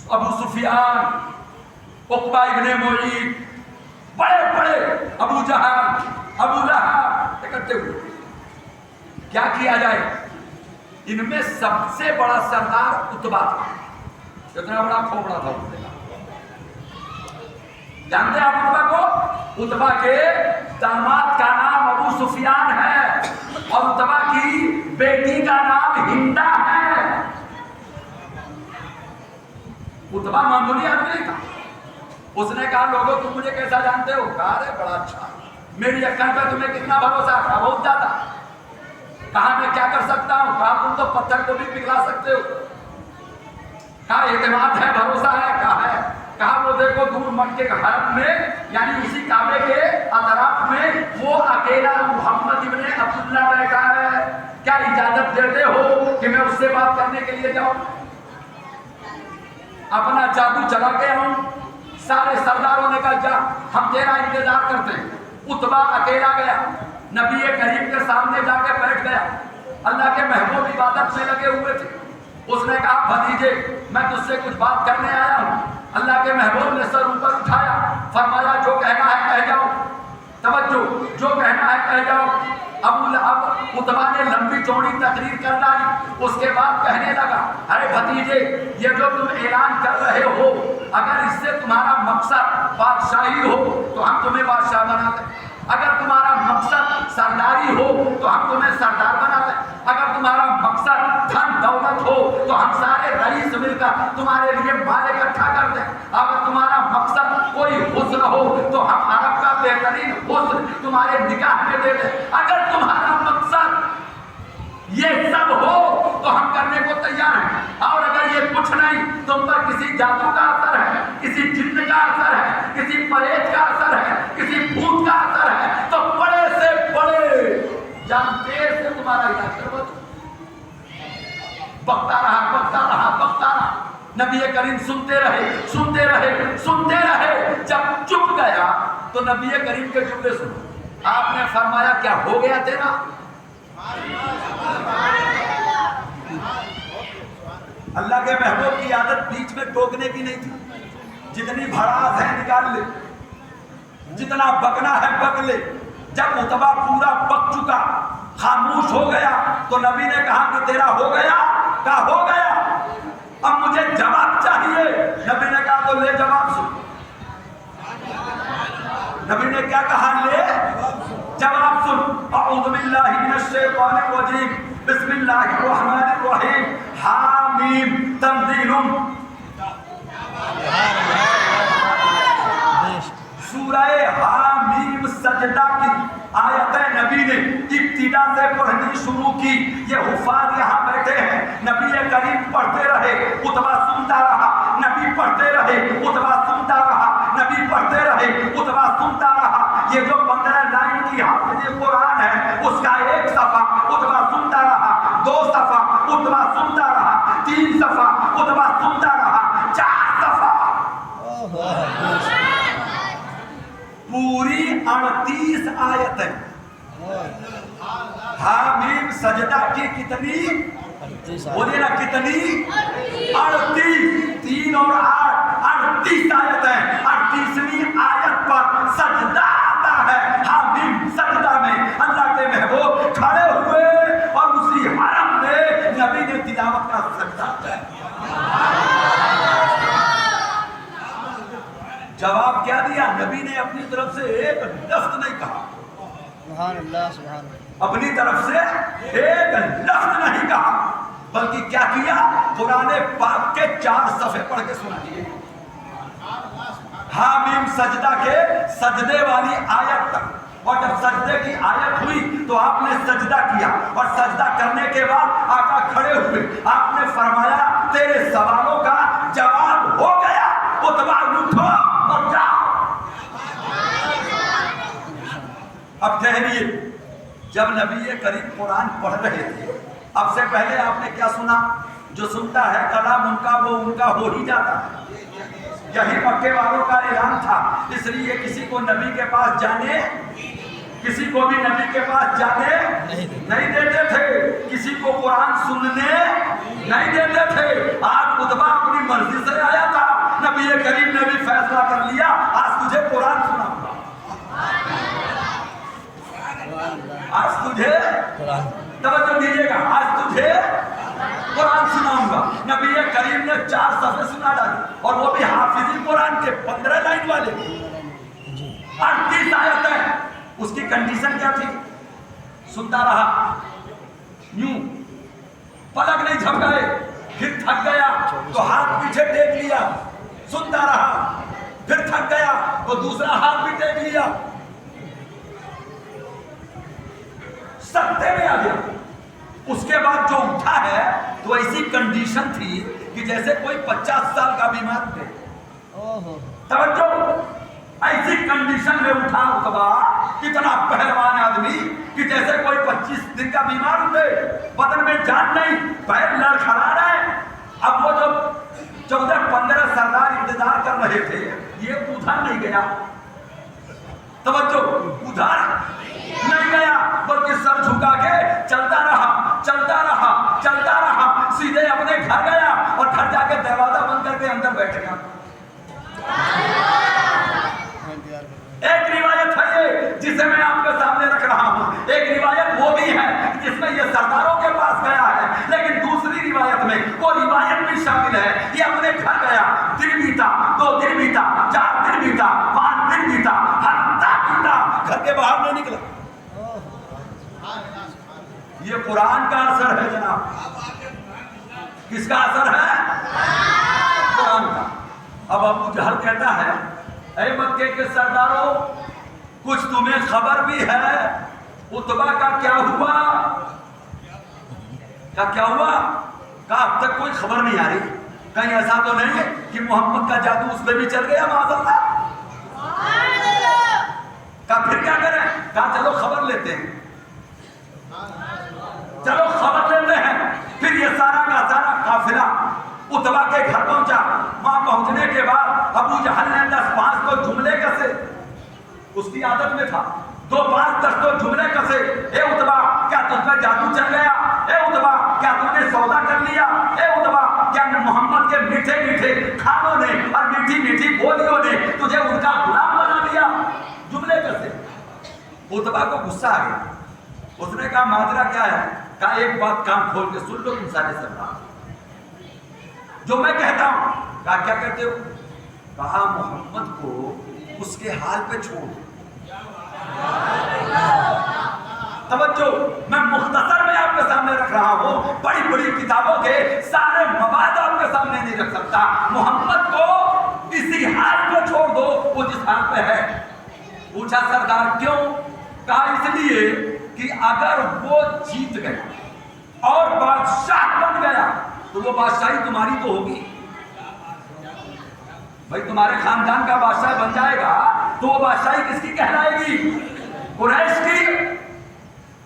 ابو سفیان، عقبہ ابن معیط، بڑے بڑے ابو جہل، ابو لہب اکٹھے ہوئے۔ کیا کیا جائے؟ ان میں سب سے بڑا سردار عتبہ تھا، اتنا بڑا کھوپڑا تھا عتبہ کا۔ جانتے ہیں آپ عتبہ کو؟ عتبہ کے داماد کا نام ابو سفیان ہے اور عتبہ کی بیٹی کا نام ہندا ہے۔ عتبہ معمولی آدمی نہیں تھا۔ اس نے کہا، لوگوں تم مجھے کیسا جانتے ہو؟ کہا، ارے بڑا اچھا، میری عقل پہ تمہیں کتنا بھروسہ ہے؟ کہا، بہت زیادہ۔ کہا، میں کیا کر سکتا ہوں؟ کہا، تم تو پتھر کو بھی پگھلا سکتے ہو۔ کہا، اعتماد ہے، بھروسہ ہے؟ کہا ہے۔ کہا وہ دیکھو دور مکے کے حرم میں یعنی اسی کعبے کے اطراف میں وہ اکیلا محمد ابن عبداللہ بیٹھا ہے، کیا اجازت دیتے ہو کہ میں اس سے بات کرنے کے لیے جاؤں؟ اپنا جادو چلا کے آؤں؟ سارے سرداروں نے کہا جا، ہم تیرا انتظار کرتے ہیں۔ عتبہ اکیلا گیا، نبی کریم کے سامنے جا کے بیٹھ گیا۔ اللہ کے محبوب عبادت میں لگے ہوئے تھے۔ اس نے کہا بھتیجے میں تجھ سے کچھ بات کرنے آیا ہوں۔ اللہ کے محبوب نے سر اوپر اٹھایا، فرمایا جو کہنا ہے کہہ جاؤ، توجہ، جو کہنا ہے کہہ جاؤ۔ اب عتبہ نے لمبی چوڑی تقریر کر ڈالی، اس کے بعد کہنے لگا ارے بھتیجے یہ جو تم اعلان کر رہے ہو اگر اس سے تمہارا مقصد بادشاہی ہو تو ہم تمہیں بادشاہ بنا دیں، اگر تمہارا مقصد سرداری ہو تو ہم تمہیں سردار بنا دیں، اگر تمہارا مقصد دھن دولت ہو تو ہم سارے رئیس مل کر تمہارے لیے مال اکٹھا کر دیں، اگر تمہارا مقصد کوئی حسن ہو تو ہم عرب کا بہترین حسن تمہارے نکاح میں دے دیں، اگر تمہارا مقصد یہ سب ہو تو ہم کرنے کو تیار ہیں، اور اگر یہ کچھ نہیں تم پر کسی جادو کا اثر ہے، کسی جن کا اثر ہے، کسی پریت کا اثر ہے، کسی بھوت کا اثر ہے تو بڑے سے بڑے جان دیر سے تمہارا علاج کرو۔ بکتا رہا بکتا رہا بکتا رہا، نبی کریم سنتے رہے سنتے رہے سنتے رہے، جب چپ گیا تو نبی کریم کے جملے سنو۔ آپ نے فرمایا کیا ہو گیا تیرا؟ اللہ کے محبوب کی عادت بیچ میں ٹوکنے کی نہیں تھی، جتنی بھڑاس ہے نکال لے، جتنا بکنا ہے بک لے۔ جب عتبہ پورا بک چکا خاموش ہو گیا تو نبی نے کہا کہ تیرا ہو گیا؟ کہا ہو گیا، اب مجھے جواب چاہیے۔ نبی نے کہا تو لے جواب سن۔ نبی نے کیا کہا؟ لے جواب سن۔ اعوذ باللہ من الشیطان الرجیم، بسم اللہ الرحمن الرحیم، حامیم تنزیل۔ سورہ حامیم سجدہ کی آیت نبی نے ابتدا سے پڑھنی شروع کی۔ یہ حفاظ یہاں بیٹھے ہیں، نبی کریم پڑھتے رہے، عتبہ سنتا رہا، نبی پڑھتے رہے، عتبہ سنتا رہا، نبی پڑھتے رہے، عتبہ سنتا رہا۔ یہ جو 15 لائن کی حافظ قرآن ہے اس کا ایک صفحہ عتبہ سنتا رہا، 2 صفحہ عتبہ سنتا رہا، 3 صفحہ عتبہ سنتا رہا، 4 صفحہ، پوری 38 آیتیں۔ حامیم سجدہ کی کتنی؟ بولے نا کتنی؟ 38، 3 اور 8، 38 آیتیں۔ 38ویں آیت پر سجدہ آتا ہے۔ حامیم سجدہ میں اللہ کے محبوب کھڑے ہوئے اور اسی حرم میں نبی نے تلاوت کا سجدہ کیا۔ جواب کیا دیا؟ نبی نے اپنی طرف سے ایک لفظ نہیں کہا، سبحان اللہ سبحان اللہ، اپنی طرف سے ایک لفظ نہیں کہا، بلکہ کیا کیا؟ قرآن پاک کے 4 صفحے پڑھ کے سنا دیے۔ حامیم سجدہ کے سجدے والی آیت تک، اور جب سجدے کی آیت ہوئی تو آپ نے سجدہ کیا، اور سجدہ کرنے کے بعد آقا کھڑے ہوئے، آپ نے فرمایا تیرے سوالوں کا جواب ہو گیا، عتبہ اٹھو اور جاؤ۔ اب ٹھہریے، جب نبی کریم قرآن پڑھ رہے تھے، اب سے پہلے آپ نے کیا سنا؟ جو سنتا ہے کلام ان کا وہ ان کا ہو ہی جاتا ہے۔ یہی مکے والوں کا اعلان تھا، اس لیے کسی کو نبی کے پاس جانے، کسی کو بھی نبی کے پاس جانے نہیں دیتے تھے، کسی کو قرآن سننے نہیں دیتے تھے۔ آج عتبہ اپنی مرضی سے آیا تھا، نبی کریم نے بھی فیصلہ کر لیا آج تجھے قرآن سناؤں گا، آج تجھے توجہ دیجیے گا، آج تجھے قرآن سناؤں گا۔ نبی کریم نے 4 صفحے سنا ڈالے، اور وہ بھی حافظی قرآن کے 15 لائن والے، 38 آیتیں۔ اس کی کنڈیشن کیا تھی؟ سنتا رہا، یوں پلک نہیں جھپکائے، پھر تھک گیا تو ہاتھ پیچھے ٹیک لیا، سنتا رہا، پھر تھک گیا تو دوسرا ہاتھ بھی ٹیک لیا، سکتے میں آ گیا۔ اس کے بعد جو اٹھا ہے تو ایسی کنڈیشن تھی کہ جیسے کوئی 50 سال کا بیمار تھے، توجہ، ایسی کنڈیشن میں اٹھا اتبا، اتنا پہلوان آدمی کہ جیسے کوئی 25 دن کا بیمار ہوتے، بدن میں جان نہیں، پیر لڑکھڑا رہے. اب وہ جو 14-15 سردار انتظار کر رہے تھے، یہ ادھر نہیں گیا. توجہ، ادھر نہیں گیا، بلکہ سر جھکا کے چلتا رہا، چلتا رہا، چلتا رہا، سیدھے اپنے گھر گیا اور گھر جا کے دروازہ بند کر کے اندر بیٹھ گیا. ایک روایت ہے یہ جسے میں آپ کے سامنے رکھ رہا ہوں. ایک روایت وہ بھی ہے جس میں یہ سرداروں کے پاس گیا ہے، لیکن دوسری روایت میں وہ روایت بھی شامل ہے. یہ اپنے گھر گیا، دن بیتا، 2 دن بیتا، 4 دن بیتا، 5 دن بیتا، ہفتہ بیتا، گھر کے باہر نہیں نکلا. یہ قرآن کا اثر ہے جناب. کس کا اثر ہے؟ قرآن کا. اب ابو جہل کہتا ہے، اے مکے کے سرداروں، کچھ تمہیں خبر بھی ہے اتبا کا کیا ہوا؟ کیا ہوا؟ کہا اب تک کوئی خبر نہیں آ رہی. کہیں ایسا تو نہیں ہے کہ محمد کا جادو اس میں بھی چل گیا معاذ اللہ؟ کہا پھر کیا کریں؟ کہا چلو خبر لیتے ہیں، چلو خبر لیتے ہیں. پھر یہ سارا کا سارا قافلہ اتبا کے گھر پہنچا. وہاں پہنچنے کے بعد ابو جہل نے 10-5 تو جملے کسے، اس کی عادت میں تھا 2-5 تو جملے کسے. اے اتبا، کیا تجھ میں جادو چل گیا؟ اے اتبا، کیا تم نے سودا کر لیا؟ اے اتبا، کیا محمد کے میٹھے میٹھے کھانوں نے اور میٹھی میٹھی بولیوں نے تجھے ان کا غلام بنا دیا؟ جملے کسے. اتبا کو غصہ آ گیا. اس نے کہا ماجرا کیا ہے؟ کہا ایک بات کان کھول کے سن لو تم سارے سردار، جو میں کہتا ہوں. کہا کیا کہتے ہو؟ کہا محمد کو اس کے حال پہ چھوڑ. توجہ، میں مختصر میں آپ کے سامنے رکھ رہا ہوں، بڑی بڑی کتابوں کے سارے مواد آپ کے سامنے نہیں رکھ سکتا. محمد کو اسی حال پہ چھوڑ دو، وہ جس حال پہ ہے. پوچھا سردار کیوں؟ کہا اس لیے کہ اگر وہ جیت گیا اور بادشاہ بن گیا تو وہ بادشاہی تمہاری تو ہوگی. بھائی تمہارے خاندان کا بادشاہ بن جائے گا تو وہ بادشاہی کس کی کہلائے گی؟ قریش کی.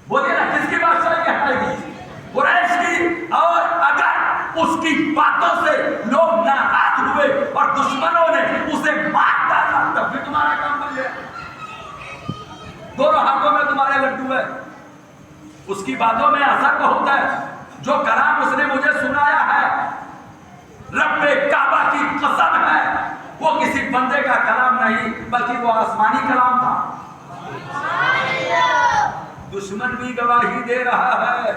بولیے نا، کس کی بادشاہی کہلائے گی؟ قریش کی. اور اگر اس کی باتوں سے لوگ ناراض ہوئے اور دشمنوں نے اسے مار ڈالا تب بھی تمہارا کام بن گیا. دونوں ہاتھوں میں تمہارے لڈو ہے. اس کی باتوں میں اثر بہت ہے. جو کلام اس نے مجھے سنایا ہے، رب کعبہ کی قسم ہے، وہ کسی بندے کا کلام نہیں بلکہ وہ آسمانی کلام تھا. دشمن بھی گواہی دے رہا ہے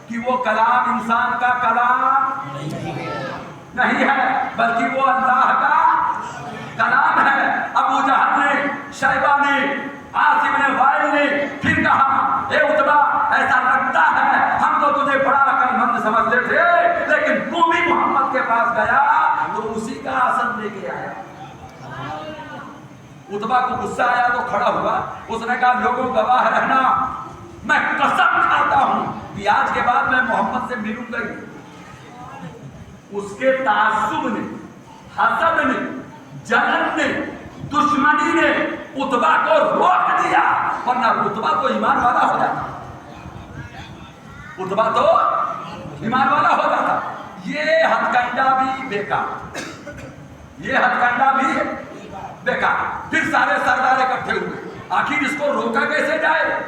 کہ وہ کلام انسان کا کلام نہیں ہے بلکہ وہ اللہ کا کلام ہے. ابو جہل نے، شیبہ نے، عاصم نے، وائل نے پھر کہا اے اتبا، ایسا لگتا ہے ہم تو تجھے بڑا عقل مند سمجھتے تھے، لیکن تو بھی محمد کے پاس گیا تو اسی کا اثر لے کے آیا. اتبا کو غصہ آیا تو کھڑا ہوا. اس نے کہا لوگوں گواہ رہنا، میں قسم کھاتا ہوں کہ آج کے بعد میں محمد سے ملوں گا ہی. اس کے تعصب نے، حسد نے، جلن نے، دشمنی نے اتبا کو روک دیا، ورنہ اتبا تو ایمان والا ہو جاتا. اتبا تو ایمان والا ہو جاتا. یہ ہتھ کنڈا بھی بیکار، یہ ہتھ کنڈا بھی بیکار. پھر سارے سردار اکٹھے ہوئے. آخر اس کو روکا کیسے جائے؟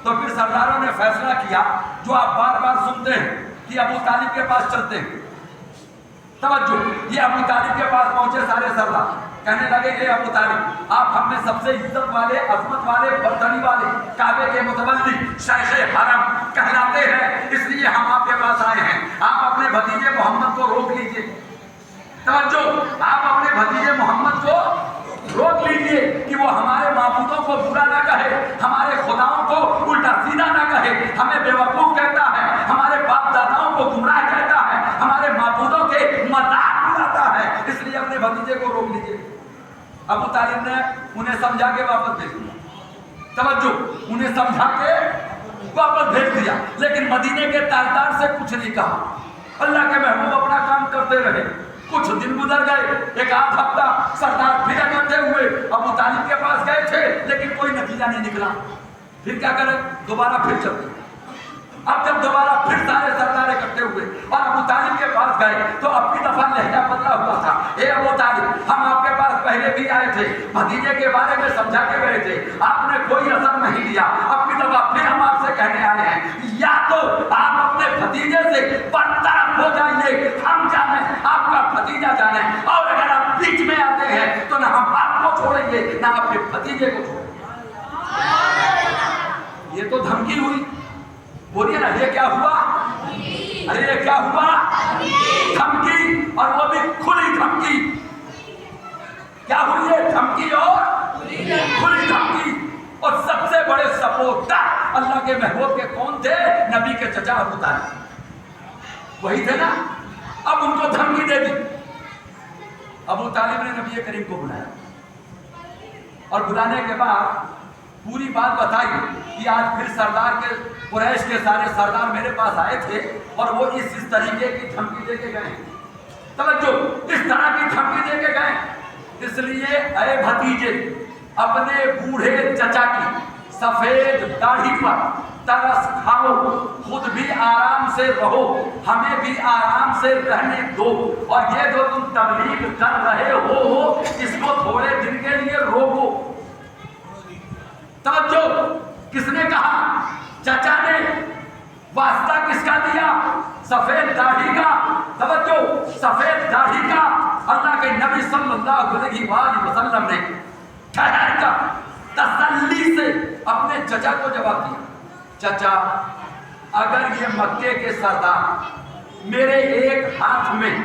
تو پھر سرداروں نے فیصلہ کیا جو آپ بار بار سنتے ہیں کہ ابو طالب کے پاس چلتے ہیں. توجہ، یہ ابو طالب کے پاس پہنچے سارے سردار. کہنے لگے اے ابو طالب، آپ ہم میں سب سے عزت والے، عظمت والے، برتری والے، کعبے کے متولی، شیخ حرم کہلاتے ہیں، اس لیے ہم آپ کے پاس آئے ہیں. آپ اپنے بھتیجے محمد کو روک لیجئے. توجہ، آپ اپنے بھتیجے محمد کو روک لیجئے کہ وہ ہمارے معبودوں کو برا نہ کہے، ہمارے خداؤں کو الٹا سیدھا نہ کہے، ہمیں بیوقوف کہتا ہے، ہمارے باپ داداؤں کو گمراہ کہتا ہے، ہمارے معبودوں کے مذاق اڑاتا ہے. اس لیے اپنے بھتیجے کو روک لیجئے. ابو طالب نے انہیں سمجھا کے واپس بھیج دیا. توجہ، انہیں سمجھا کے واپس بھیج دیا، لیکن مدینے کے تاجدار سے کچھ نہیں کہا. اللہ کے محبوب اپنا کام کرتے رہے. کچھ دن گزر گئے، ایک آدھ ہفتہ، سردار پھر اکٹھے ہوئے، ابو طالب کے پاس گئے تھے لیکن کوئی نتیجہ نہیں نکلا۔ پھر کیا کریں؟ دوبارہ پھر چلتے۔ اب جب دوبارہ پھر سارے سردار اکٹھے ہوئے اور ابو طالب کے پاس گئے تو اپنی دفعہ لہجہ بدلا ہوا تھا۔ اے ابو طالب، ہم آپ کے پاس پہلے بھی آئے تھے، بھتیجے کے بارے میں سمجھا کے گئے تھے، آپ نے کوئی اثر نہیں لیا۔ اپنی دفعہ پھر ہم آپ سے کہنے آئے ہیں، یا تو آپ اپنے بھتیجے سے برطرف ہو جائیے، ہم جانیں، آپ کا بھتیجا جانیں، اور اگر آپ بیچ میں آتے ہیں تو نہ ہم آپ کو چھوڑیں گے نہ اپنے بھتیجے کو چھوڑیں گے۔ یہ تو دھمکی ہوئی۔ بولیے نا، یہ کیا ہوا؟ ارے یہ کیا ہوا؟ دھمکی، اور وہ بھی کھلی دھمکی۔ کیا ہوئی ہے؟ دھمکی اور کھلی دھمکی۔ اور سب سے بڑے سپورٹر اللہ کے محبوب کے کون تھے؟ نبی کے چچا ابو طالب، وہی تھے نا۔ اب ان کو دھمکی دے دی۔ ابو طالب نے نبی کریم کو بلایا اور بلانے کے بعد پوری بات بتائی کہ آج پھر سردار کے قریش کے سارے سردار میرے پاس آئے تھے اور وہ اس طریقے کی دھمکی دے کے گئے۔ توجہ، اس طرح کی دھمکی دے کے گئے، اس لیے اے بھتیجے، اپنے بوڑھے چچا کی سفید داڑھی پر ترس کھاؤ، خود بھی آرام سے رہو، ہمیں بھی آرام سے رہنے دو، اور یہ جو تم تبلیغ کر رہے ہو اس کو تھوڑے دن کے لیے روکو۔ توجہ، کس نے کہا؟ چچا نے۔ واسطہ کس کا دیا؟ سفید داڑھی کا۔ توجہ، سفید داڑھی کا۔ اللہ کے نبی صلی اللہ علیہ وآلہ وسلم نے ٹھہر کر تسلی سے اپنے چچا کو جواب دیا، چچا، اگر یہ مکے کے سردار میرے ایک ہاتھ میں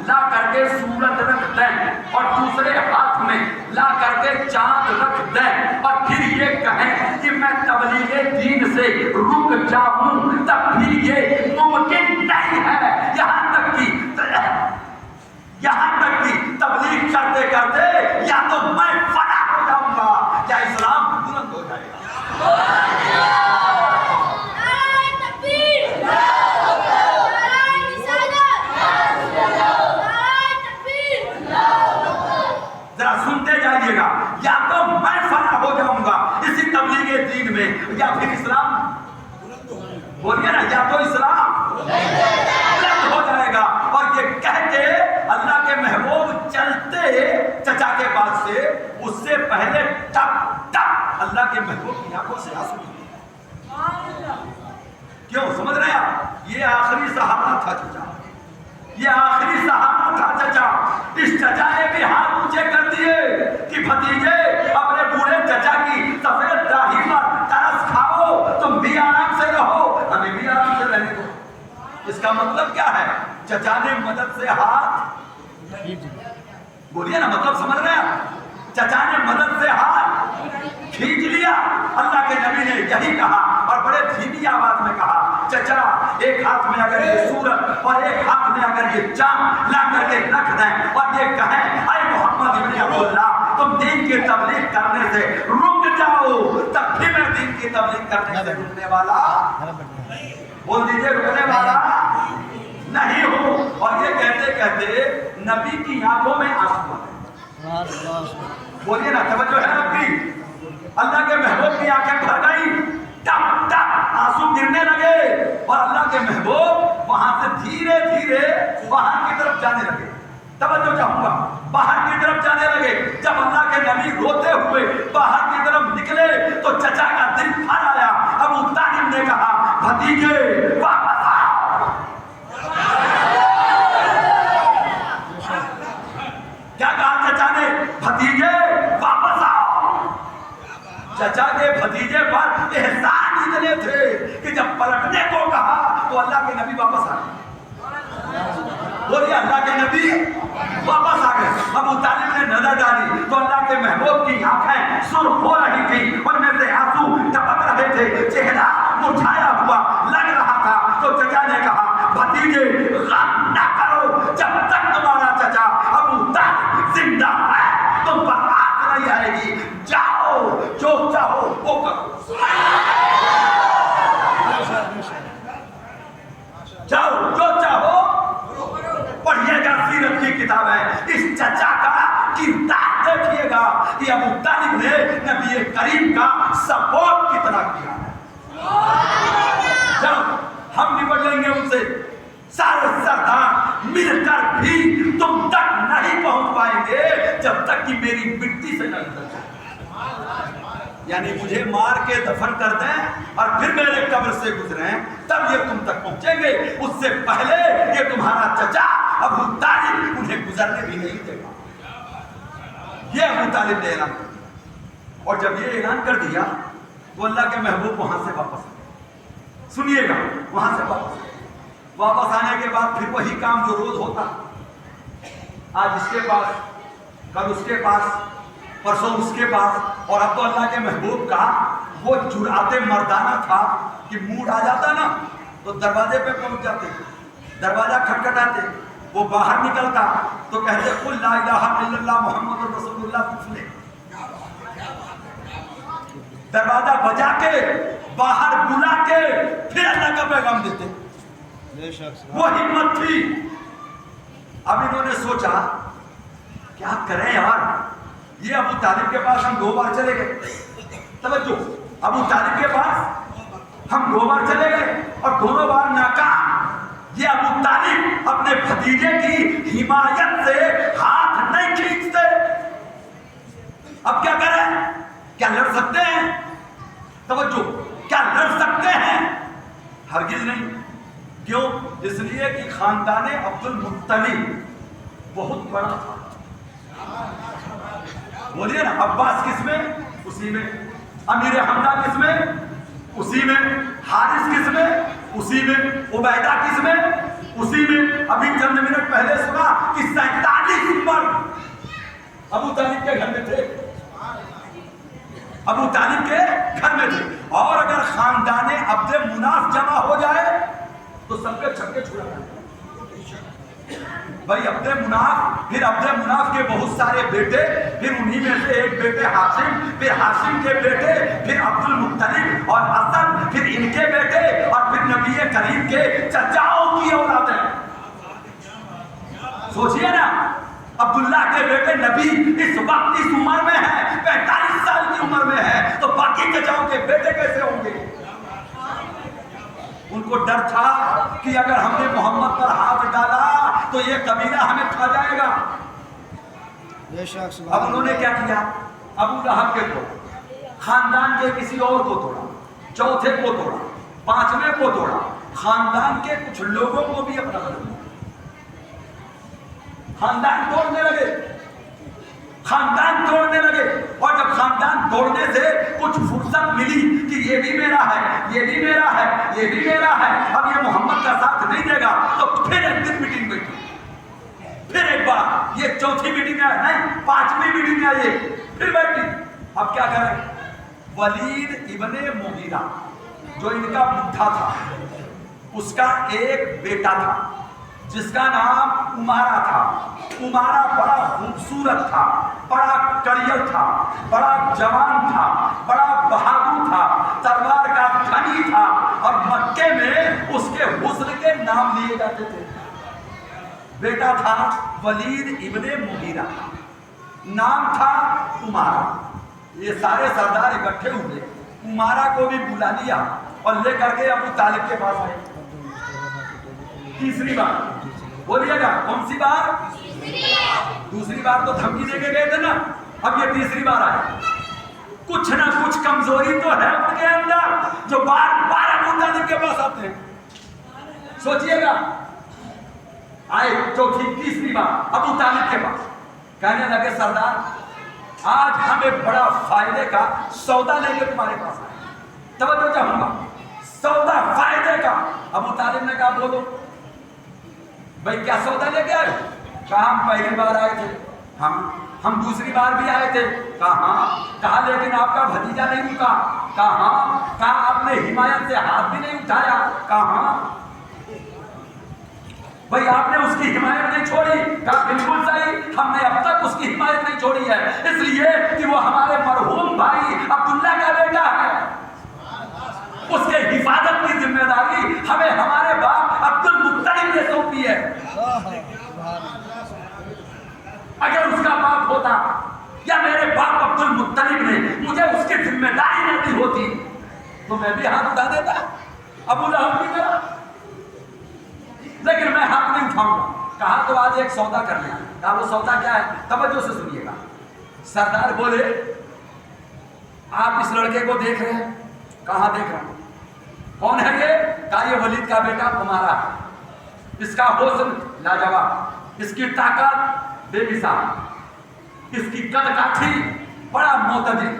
لا کر کے سورج رکھ دیں اور دوسرے ہاتھ میں لا کر کے چاند رکھ دیں اور پھر یہ کہیں کہ میں تبلیغ دین سے رک جاؤں، تب بھی یہ ممکن نہیں ہے۔ یہاں تک کہ تبلیغ کرتے کرتے یا تو میں فنا ہو جاؤں گا یا اسلام بلند ہو جائے گا۔ یا تو میں فنا ہو جاؤں گا اسی تبلیغ دین میں یا پھر اسلام، بولیے نا، یا تو اسلام بلند ہو جائے گا۔ اور یہ کہتے اللہ کے محبوب چلتے چچا کے پاس سے، اس سے پہلے ٹپ ٹپ اللہ کے محبوب کی آنکھوں سے آنسو نکلے۔ کیوں؟ سمجھ رہے آپ؟ یہ آخری سہارا تھا چچا، یہ آخری سہارا تھا چچا۔ اس چچا نے بھی ہاتھ اونچے کر دیے کہ بھتیجے، اپنے بوڑھے چچا کی سفید داڑھی پر ترس کھاؤ، تم بھی آرام سے رہو، ہمیں بھی آرام سے رہنے دو۔ اس کا مطلب کیا ہے؟ چچا نے مدد سے ہاتھ، بولیے نا، مطلب سمجھ رہے ہیں؟ چچا نے مدد سے ہاتھ کھینچ لیا۔ اللہ کے نبی نے یہی کہا اور بڑے دھیمی آواز میں کہا، چچا، ایک ہاتھ میں اگر یہ سورج اور ایک ہاتھ میں اگر یہ چاند لا کر کے رکھ دیں اور یہ کہیں، اے محمد ابن عبداللہ، تم دین کی تبلیغ کرنے سے رک جاؤ، تب بھی میں دین کی تبلیغ کرنے سے رکنے والا، بول دیجئے، رکنے والا نہیں ہوں۔ اور یہ کہتے کہتے نبی کی آنکھوں میں آنسو آ گئے۔ بولیے نا، توجہ ہے آپ کی؟ اللہ کے محبوب کی آنکھیں بھر گئی، ٹپ ٹپ آنسو گرنے لگے، اور اللہ کے محبوب وہاں سے دھیرے دھیرے باہر کی طرف جانے لگے۔ توجہ چاہوں گا، باہر کی طرف جانے لگے۔ جب اللہ کے نبی روتے ہوئے باہر کی طرف نکلے تو چچا کا دل پھر آیا۔ ابو طالب نے کہا، بھتیجے واپس آؤ۔ کیا کہا چچا نے؟ بھتیجے واپس آؤ۔ چچا کے بھتیجے پر احسان اتنے تھے کہ جب پلٹنے کو کہا تو اللہ کے نبی واپس آ گئے۔ بولیے، اللہ کے نبی واپس آ گئے۔ ابو طالب نے نظر ڈالی تو اللہ کے محبوب کی آنکھیں سرخ ہو رہی تھی، ان میں سے آنسو ٹپک رہے تھے، چہرہ مرجھایا ہوا لگ رہا تھا۔ تو چچا نے کہا، بھتیجے غم نہ کرو، جب تک تمہارا چچا ابو طالب زندہ ہے تم پر آگ نہیں آئے گی، جاؤ جو چاہو وہ کرو، جاؤ جو چاہو۔ پڑھیے گا سیرت کی کتاب کہ ابو طالب نے نبی کریم کا سپورٹ کتنا کیا ہے. جب ہم نمٹ لیں گے ان سے سارے سردار مل کر بھی تم تک نہیں پہنچ پائیں گے جب تک کہ میری مٹی سے نہ گزر جائے. یعنی مجھے مار کے دفن کر دیں اور پھر میرے قبر سے گزریں تب یہ تم تک پہنچیں گے. اس سے پہلے یہ تمہارا چچا ابو طالب انہیں گزرنے بھی نہیں دے گا. یہ ابو طالب نے اعلان کر دیا. اور جب یہ اعلان کر دیا تو اللہ کے محبوب وہاں سے واپس آئے. سنیے گا, وہاں سے واپس آنے کے بعد پھر وہی کام جو روز ہوتا, آج اس کے پاس, کل اس کے پاس, پرسوں اس کے پاس. اور اب تو اللہ کے محبوب کا وہ جرأت مردانہ تھا کہ موڈ آ جاتا نا تو دروازے پہ پہنچ جاتے, دروازہ کھٹکھٹاتے, وہ باہر نکلتا تو کہتے قل لا الہ الا اللہ محمد رسول اللہ. پوچھنے دروازہ بجا کے باہر بلا کے پھر اللہ کا پیغام دیتے. وہ ہمت تھی. اب انہوں نے سوچا کیا کریں یار, یہ ابو طالب کے پاس ہم 2 بار چلے گئے. توجہ, ابو طالب کے پاس ہم 2 بار چلے گئے اور دونوں بار ناکام. یہ ابو طالب اپنے بھتیجے کی حمایت سے ہاتھ نہیں کھینچتے. اب کیا کریں؟ کیا لڑ سکتے ہیں؟ توجہ, کیا لڑ سکتے ہیں؟ ہرگز نہیں. کیوں؟ اس لیے کہ خاندان عبد المطلب بہت بڑا تھا. بولیے نا, عباس کس میں؟ اسی میں. امیر حمزہ کس میں؟ اسی میں. حارث کس میں؟ اسی میں. عبیدہ کس میں؟ اسی میں. ابھی چند منٹ پہلے سنا کہ 47 عمر ابو طالب کے گھر میں تھے. ابو طالب کے گھر میں تھے. اور اگر خاندان عبد مناف جمع ہو جائے تو سب کے چھکے چھڑا جائیں. بھائی عبد مناف, پھر عبد مناف کے بہت سارے بیٹے, پھر انہی میں سے ایک بیٹے ہاشم, پھر ہاشم کے بیٹے, پھر عبد المطلب اور اسد, پھر ان کے بیٹے, اور پھر نبی کریم کے چچاؤں کی اولادیں. سوچئے نا, عبداللہ کے بیٹے نبی اس وقت اس عمر میں ہیں, 45 سال کی عمر میں ہیں, تو باقی چچاؤں کے بیٹے کیسے ہوں گے؟ ان کو ڈر تھا کہ اگر ہم نے محمد پر ہاتھ ڈالا تو یہ قبیلہ ہمیں کھا جائے گا. اب انہوں نے کیا کیا؟ ابو لہب کے توڑا, خاندان کے کسی اور کو توڑا, چوتھے کو توڑا, 5ویں کو توڑا, خاندان کے کچھ لوگوں کو بھی اپنا کر دیا. خاندان توڑنے لگے, خاندان توڑنے لگے. اور جب خاندان توڑنے سے کچھ فرصت ملی کہ یہ بھی میرا ہے, یہ بھی میرا ہے, یہ بھی میرا ہے, اب یہ محمد کا ساتھ نہیں دے گا, تو پھر ایک دن میٹنگ بیٹھی, پھر ایک بار, یہ چوتھی میٹنگ ہے نہیں 5ویں میٹنگ ہے, یہ پھر بیٹھی. اب کیا کریں؟ ولید ابن مغیرہ جو ان کا بڈھا تھا, اس کا ایک بیٹا تھا جس کا نام عمارہ تھا. عمارہ بڑا خوبصورت تھا, بڑا کڑیل تھا, بڑا جوان تھا, بڑا بہادر تھا, تلوار کا دھنی تھا, اور مکے میں اس کے حسن کے نام لیے جاتے تھے. بیٹا تھا ولید ابن مغیرہ, نام تھا عمارہ. یہ سارے سردار اکٹھے ہوئے, عمارہ کو بھی بلا لیا اور لے کر کے ابو طالب کے پاس آئے. تیسری بار, بولیے گا کون سی بار؟ دوسری بار تو دھمکی دے کے گئے تھے نا, اب یہ تیسری بار آئے. کچھ نہ کچھ کمزوری تو ہے ان کے اندر جو بار بار ابو طالب کے پاس آتے ہیں. سوچئے گا, آئے چوتھی تیسری بار ابو طالب کے پاس, کہنے لگے سردار آج ہمیں بڑا فائدے کا سودا لے کے تمہارے پاس آئے. توجہ چاہوں گا, سودا فائدے کا. ابو طالب نے کہا بولو بھائی کیا سودا لے کے آئے؟ کہا ہم پہلی بار آئے تھے, ہم دوسری بار بھی آئے تھے. کہا ہاں. کہا لیکن آپ کا بھتیجا نہیں رکا. کہا ہاں. کہا آپ نے حمایت سے ہاتھ بھی نہیں اٹھایا. کہا ہاں. بھائی آپ نے اس کی حمایت نہیں چھوڑی. کہا بالکل صحیح, ہم نے اب تک اس کی حمایت نہیں چھوڑی ہے, اس لیے کہ وہ ہمارے مرحوم بھائی عبداللہ کا بیٹا ہے. اس کے حفاظت کی ذمہ داری ہمیں ہمارے باپ عبد المطلب نے سونپی ہے. اگر اس کا باپ ہوتا یا میرے باپ عبد المطلب نے مجھے اس کی ذمہ داری نہ دی ہوتی تو میں بھی ہاتھ اٹھا دیتا ابو لہب کی طرح، لیکن میں ہاتھ نہیں اٹھاؤں گا۔ کہا تو آج ایک سودا کر لیں۔ کہا وہ سودا کیا ہے؟ توجہ سے سنیے گا۔ سردار بولے آپ اس لڑکے کو دیکھ رہے ہیں؟ کہاں دیکھ رہا ہوں؟ کون ہے یہ؟ کہا یہ ولید کا بیٹا عمارہ ہے، اس کا حسن لاجواب، اس کی طاقت بے مثال، اس کی قد کاٹھی بڑا معتدل،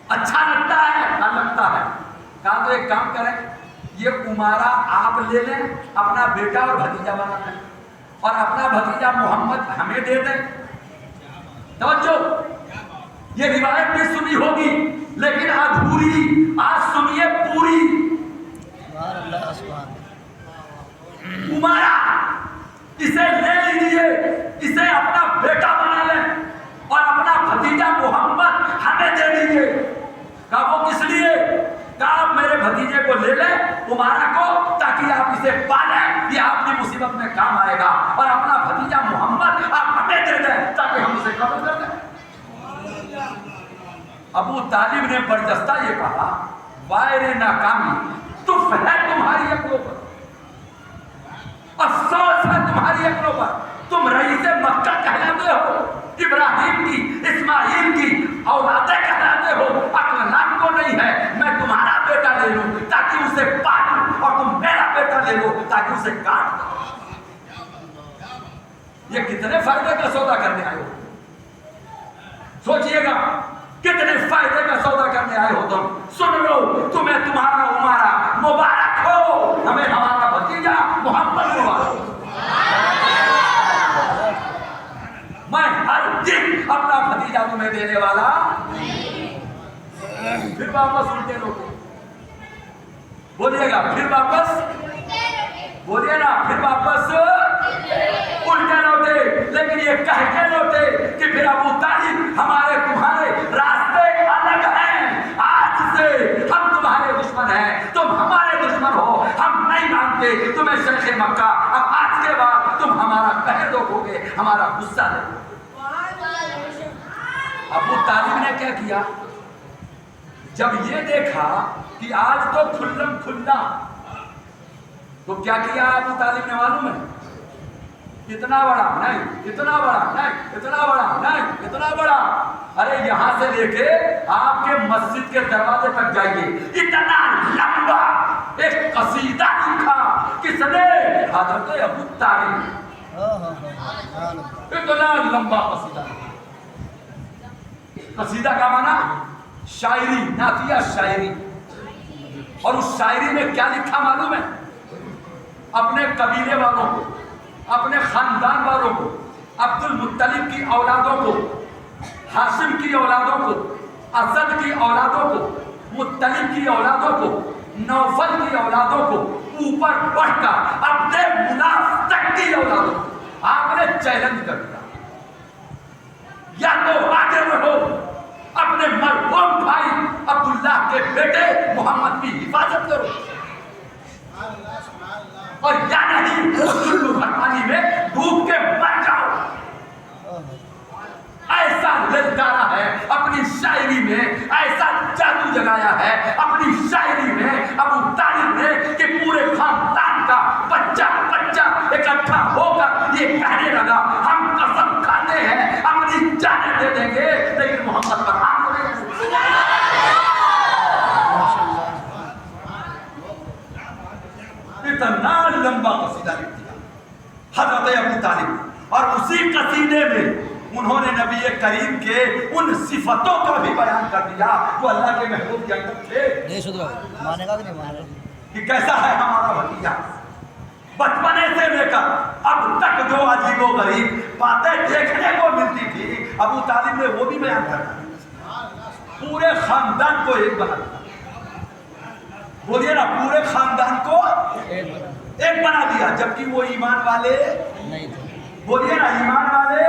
اچھا لگتا ہے؟ کہا لگتا ہے۔ کہا تو ایک کام کریں، یہ عمارہ آپ لے لیں، اپنا بیٹا اور بھتیجا بنا لیں، اور اپنا بھتیجا محمد ہمیں دے دیں۔ توجہ، یہ روایت بھی سنی ہوگی لیکن ادھوری، آج سنیے پوری۔ سبحان اللہ سبحان اللہ۔ عمارہ اسے لے لیجیے، اسے اپنا بیٹا بنا لیں اور اپنا بھتیجا محمد ہمیں دے دیجیے۔ کہا وہ کس لیے؟ کہا آپ میرے بھتیجے کو لے لیں عمارہ کو، تاکہ آپ اسے پالیں، یہ آپ کی مصیبت میں کام آئے گا، اور اپنا بھتیجا محمد آپ ہمیں دے دیں تاکہ ہم اسے قبول کر دیں۔ ابو طالب نے برجستہ یہ کہا وائر ناکامی، تف ہے تمہاری عقلوں پر، افسوس ہے تمہاری عقلوں پر، تم رئیس مکہ کہلاتے ہو، ابراہیم کی اسماعیل کی اولادیں کہلاتے ہو، عقل نام کو نہیں ہے۔ میں تمہارا بیٹا لے لوں تاکہ اسے پالوں، اور تم میرا بیٹا لے لو تاکہ اسے کاٹ دو۔ یہ کتنے فائدے کا سودا کرنے آئے ہو؟ سوچئے گا کتنے فائدے کا سودا کرنے آئے ہو تم۔ سن لو، تمہیں تمہارا عمارہ مبارک ہو، ہمیں ہمارا بھتیجا محمد مبارک ہو۔ میں ہر دن اپنا بھتیجا تمہیں دینے والا پھر واپس الٹے لوٹے، بولیے گا پھر واپس، بولیے نا پھر واپس الٹے لوٹے، لیکن یہ کہہ کے لوٹے کہ پھر ابو طالب ہمارے تمہارے راستے الگ ہیں، آج سے ہم تمہارے دشمن ہیں، تم ہمارے دشمن ہو، ہم نہیں مانتے تمہیں شیخ مکہ، اب آج کے بعد تم ہمارا قہر دو گے، ہمارا غصہ دو گے۔ ابو طالب نے کیا کیا؟ جب یہ دیکھا کہ آج تو کھلم کھلا، تو کیا کیا ابو طالب نے معلوم ہے؟ اتنا بڑا نہیں، اتنا بڑا نہیں، اتنا بڑا نہیں، اتنا بڑا، ارے یہاں سے لے کے آپ کے مسجد کے دروازے تک جائیے، اتنا لمبا ایک قصیدہ لکھا، کس نے؟ حضرت ابو طالب، اتنا لمبا قصیدہ۔ قصیدہ کا معنی شاعری، نعتیہ شاعری، اور اس شاعری میں کیا لکھا معلوم ہے؟ اپنے قبیلے والوں کو، اپنے خاندان والوں کو، عبد المطلب کی اولادوں کو، ہاشم کی اولادوں کو، اسد کی اولادوں کو، مطلب کی اولادوں کو، نوفل کی اولادوں کو، اوپر بڑھ کر اپنے مناف تک کی اولادوں کو آپ نے چیلنج کر دیا، یا تو آگے بڑھو، اپنے مرحوم بھائی عبداللہ کے بیٹے محمد کی حفاظت کرو، اور یا نہیں چلو بھرپانی میں ڈوب کے مر جاؤ۔ ایسا للکارا ہے اپنی شاعری میں، ایسا جادو جگایا ہے اپنی شاعری میں ابو طالب نے کہ پورے خاندان کا بچہ بچہ اکٹھا ہو کر یہ کہنے لگا ہم قسم کھاتے ہیں اپنی جانیں دے دیں گے لیکن محمد پر ہاتھ نہیں۔ اتنا لمبا قصیدہ لکھ دیا حضرت ابو طالب، اور اسی قصیدے میں انہوں نے نبی کریم کے ان صفتوں کا بھی بیان کر دیا جو اللہ کے محبوب کے اندر تھے۔ مانے گا کہ نہیں مانے گا؟ کہ کیسا ہے ہمارا بھتیجا، بچپنے سے لے کر اب تک جو عجیب و غریب باتیں دیکھنے کو ملتی تھی ابو طالب نے وہ بھی بیان کر دیا، پورے خاندان کو ایک بنا دیا، بولیے نا پورے خاندان کو ایک بنا دیا، جبکہ وہ ایمان والے نہیں تھے، بولیے نا ایمان والے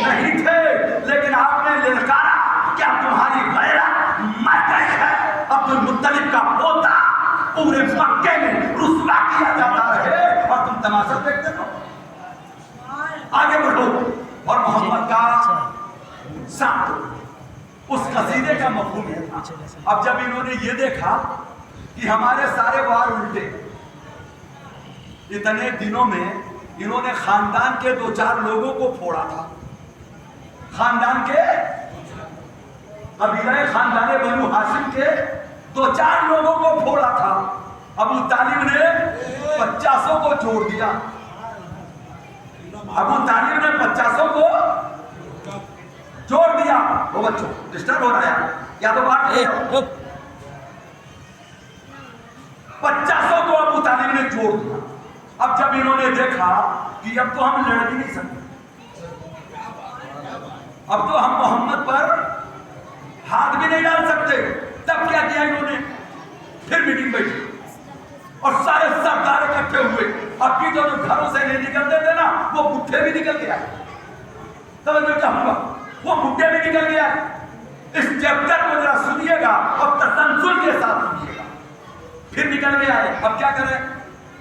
نہیں تھے، لیکن آپ نے للکارا کیا تمہاری غیرت مر گئی ہے؟ عبد المطلب کا پوتا پورے مکے میں رسوا کیا جاتا رہے اور تم تماشا دیکھتے ہو۔ آگے بڑھو، اور محمد کا اس قصیدے کا مفہوم یہ تھا. اب جب انہوں نے یہ دیکھا کہ ہمارے سارے وار الٹے، اتنے دنوں میں انہوں نے خاندان کے 2-4 لوگوں کو پھوڑا تھا، خاندان کے قبیلہ خاندان بنو ہاشم کے 2-4 لوگوں کو پھوڑا تھا. ابو طالب نے 50 کو جوڑ دیا. ابو طالب نے 50 کو جوڑ دیا. وہ بچوں ڈسٹرب ہو رہا ہے یا تو بات 50 کو ابو طالب نے جوڑ دیا. اب جب انہوں نے دیکھا کہ اب تو ہم لڑ بھی نہیں سکتے، اب تو ہم محمد پر ہاتھ بھی نہیں ڈال سکتے، تب کیا کیا انہوں نے؟ پھر میٹنگ بیٹھی اور سارے سردار اکٹھے ہوئے. اب کی جو گھروں سے نہیں نکلتے تھے نا، وہ بڈھے بھی نکل گیا. توجہ کیا ہوا؟ وہ بڈھے بھی نکل گیا. اس چیپٹر کو ذرا سنیے گا اور تسلسل کے ساتھ سنیے گا. پھر نکل کے آئے. اب کیا کریں؟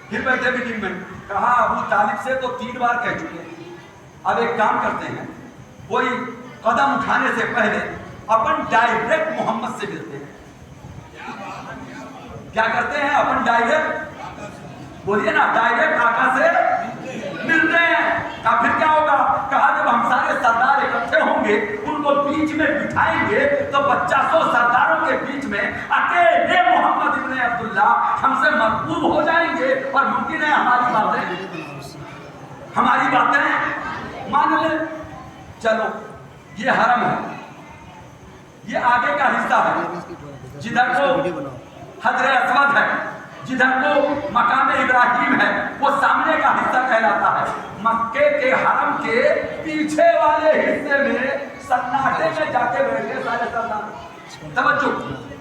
پھر بیٹھے میٹنگ میں، کہا ابو طالب سے تو 3 بار کہہ چکے، اب ایک کام کرتے ہیں، کوئی قدم اٹھانے سے پہلے اپن ڈائریکٹ محمد سے ملتے ہیں. کیا کرتے ہیں؟ اپن ڈائریکٹ، بولیے نا، ڈائریکٹ آقا سے ملتے ہیں. کہا پھر کیا ہوگا؟ کہا جب ہم سارے سردار اکٹھے ہوں گے، ان کو بیچ میں بٹھائیں گے تو 50 سرداروں کے بیچ میں اکیلے محمد ابن عبداللہ ہم سے مرغوب ہو جائیں گے اور ممکن ہے ہماری باتیں مان لیں. چلو یہ حرم ہے، یہ آگے کا حصہ ہے، جدھر کو حجر اسود ہے، جدھر کو مقام ابراہیم ہے، وہ سامنے کا حصہ کہلاتا ہے. مکے کے حرم کے پیچھے والے حصے میں سناٹے میں جا کے بیٹھے سارے سردار. توجہ.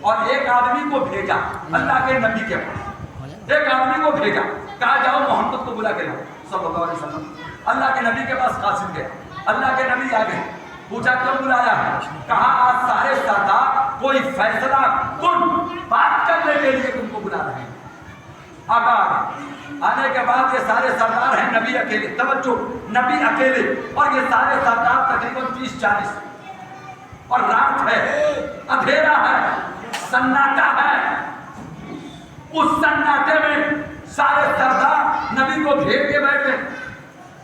اور ایک آدمی کو بھیجا اللہ کے نبی کے پاس، ایک آدمی کو بھیجا، کہا جاؤ محمد کو بلا کے لاؤ صلی اللہ علیہ وسلم. اللہ کے نبی کے پاس قاسم گیا. اللہ کے نبی آ گئے. پوچھا کیوں بلایا ہے؟ کہا آج سارے سردار کوئی فیصلہ کن بات کرنے کے لیے تم کو بلا رہے ہیں. آقا آنے کے بعد یہ سارے سردار ہیں، نبی اکیلے. توجہ، نبی اکیلے اور یہ سارے سردار تقریباً 30-40. اور رات ہے، اندھیرا ہے، سناٹا ہے. اس سناٹے میں سارے سردار نبی کو گھیر کے بیٹھے.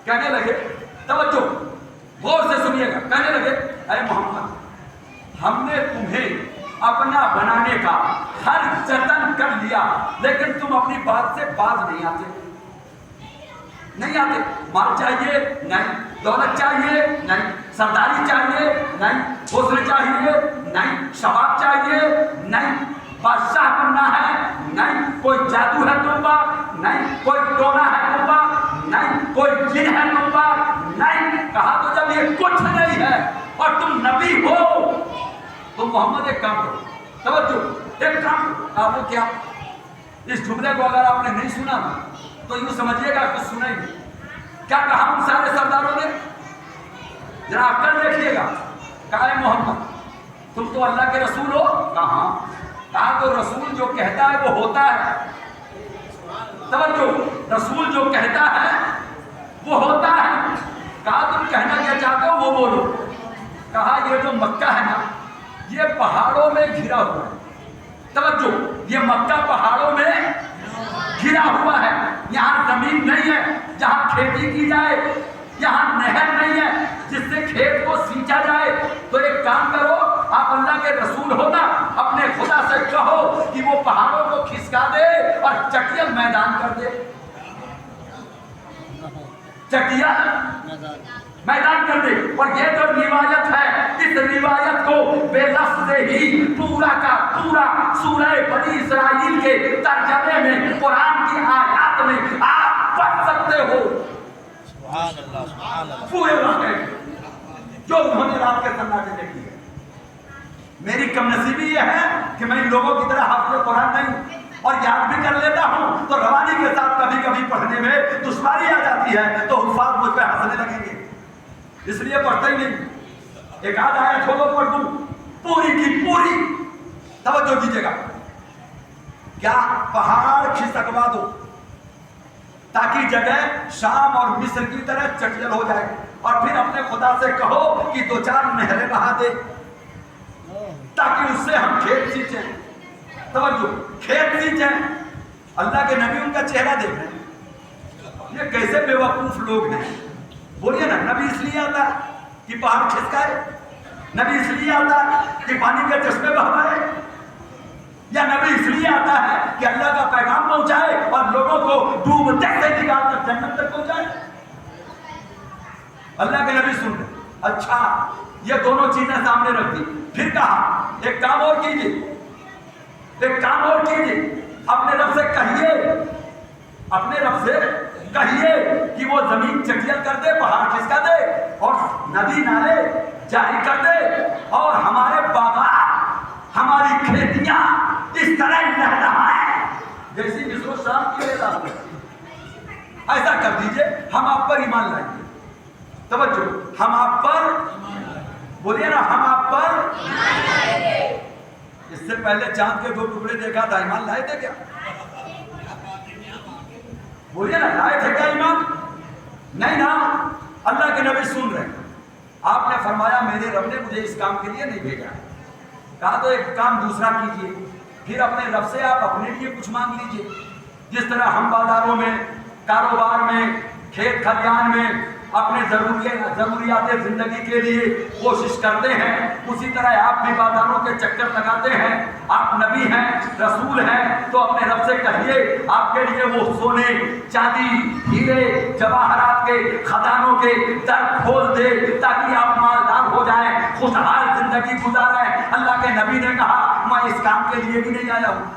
کہنے لگے، توجہ غور سے سنیے گا، کہنے لگے اے محمد، ہم نے تمہیں اپنا بنانے کا ہر جتن کر لیا، لیکن تم اپنی بات سے باز نہیں آتے. نہیں آتے. مال چاہیے نہیں، دولت چاہیے نہیں، سرداری چاہیے نہیں، حسن چاہیے نہیں، شباب چاہیے نہیں، بادشاہ بننا ہے نہیں، کوئی جادو ہے تم پر نہیں، کوئی ٹونا ہے تم پر نہیں، کوئی جن ہے تم پر نہیں. کہا تو جب یہ کچھ نہیں ہے اور تم نبی ہو تو محمد ایک کام کرو. توجہ، ایک کام کرو. آپ نے کیا اس جملے کو اگر آپ نے نہیں سنا تو یوں سمجھیے گا کچھ سنا ہی نہیں. کیا کہا ان سارے سرداروں نے؟ ذرا کر دیکھیے گا. کہا اے محمد، تم تو اللہ کے رسول ہو. کہاں؟ کہا تو رسول جو کہتا ہے وہ ہوتا ہے. توجہ، رسول جو کہتا ہے وہ ہوتا ہے. کہا تم کہنا کیا چاہتے ہو وہ بولو. کہا یہ جو مکہ ہے نا، یہ پہاڑوں میں گھرا ہوا ہے. توجہ، یہ مکہ پہاڑوں میں گھرا ہوا ہے. یہاں زمین نہیں ہے جہاں کھیتی کی جائے، یہاں نہر نہیں ہے جس سے کھیت کو سینچا جائے. تو ایک کام کرو، آپ اللہ کے رسول ہو نا، اپنے خدا سے کہو کہ وہ پہاڑوں کو کھسکا دے اور چٹیل میدان کر دے. چٹیل میدان کر دے. اور یہ جو روایت ہے، اس روایت کو بے لفظ ہی پورا کا پورا سورہ بنی اسرائیل کے ترجمے میں قرآن کی آیات میں آپ پڑھ سکتے ہو. سبحان اللہ، سبحان اللہ. پورے واقعے جو انہوں نے رات کے سناٹے میں کی ہے. میری کم نصیبی یہ ہے کہ میں ان لوگوں کی طرح حافظ قرآن نہیں ہوں اور یاد بھی کر لیتا ہوں تو روانی کے ساتھ کبھی کبھی پڑھنے میں دشواری آ جاتی ہے تو حفاظ مجھ پہ ہنسنے لگیں گے، اس لیے پڑھتا ہی نہیں. ایک آدھ آیت چھوڑو پڑھ دوں، پوری کی پوری. توجہ دیجیے گا. کیا پہاڑ کھسکوا دو، تاکہ جگہ شام اور مصر کی طرح چٹیل ہو جائے، اور پھر اپنے خدا سے کہو کہ 2-4 نہریں بہا دے تاکہ اس سے ہم کھیت سینچیں۔ توجہ، کھیت سینچیں۔ اللہ کے نبی ان کا چہرہ دیکھ رہے ہیں، یہ کیسے بے وقوف لوگ ہیں۔ بولیے نا، نبی اس لیے آتا کہ پہاڑ کھسکائے؟ نبی اس لیے آتا کہ پانی کے چشمے بہوائے؟ یا نبی اس لیے آتا ہے کہ اللہ کا پیغام پہنچائے اور لوگوں کو ڈوبتے سے نکال کر جنت تک پہنچائے؟ اللہ کے نبی سن رہے، اچھا یہ دونوں چیزیں سامنے رکھ دی، پھر کہا ایک کام اور کیجیے، ایک کام اور کیجیے، اپنے رب سے کہیے، اپنے رب سے کہیے کہ وہ زمین چٹیل کر دے، پہاڑ کھسکا دے اور ندی نالے جاری کر دے، اور ہمارے باغات، ہماری کھیتیاں اس طرح لہلہائیں جیسی مصر و شام کی لہلہائیں۔ ایسا کر دیجئے، ہم آپ پر ایمان لائیں گے۔ توجہ، ہم آپ پر، بولیے نا، ہم آپ پر ایمان لائیں گے۔ اس سے پہلے چاند کے 2 ٹکڑے دیکھا تھا، ایمان لائے تھے کیا؟ بولیے نا، لائے تھے کیا ایمان؟ نہیں نا۔ اللہ کے نبی سن رہے ہیں، آپ نے فرمایا میرے رب نے مجھے اس کام کے لیے نہیں بھیجا ہے، کہا تو ایک کام دوسرا کیجئے، پھر اپنے رب سے آپ اپنے لیے کچھ مانگ لیجئے۔ جس طرح ہم بازاروں میں، کاروبار میں، کھیت کھلیان میں اپنے ضروریات زندگی کے لیے کوشش کرتے ہیں، اسی طرح آپ بھی بازاروں کے چکر لگاتے ہیں۔ آپ نبی ہیں، رسول ہیں، تو اپنے رب سے کہیے آپ کے لیے وہ سونے، چاندی، ہیرے، جواہرات کے خزانوں کے در کھول دے تاکہ آپ مالدار ہو جائیں، خوشحال زندگی گزاریں۔ اللہ کے نبی نے کہا میں اس کام کے لیے بھی نہیں آیا ہوں۔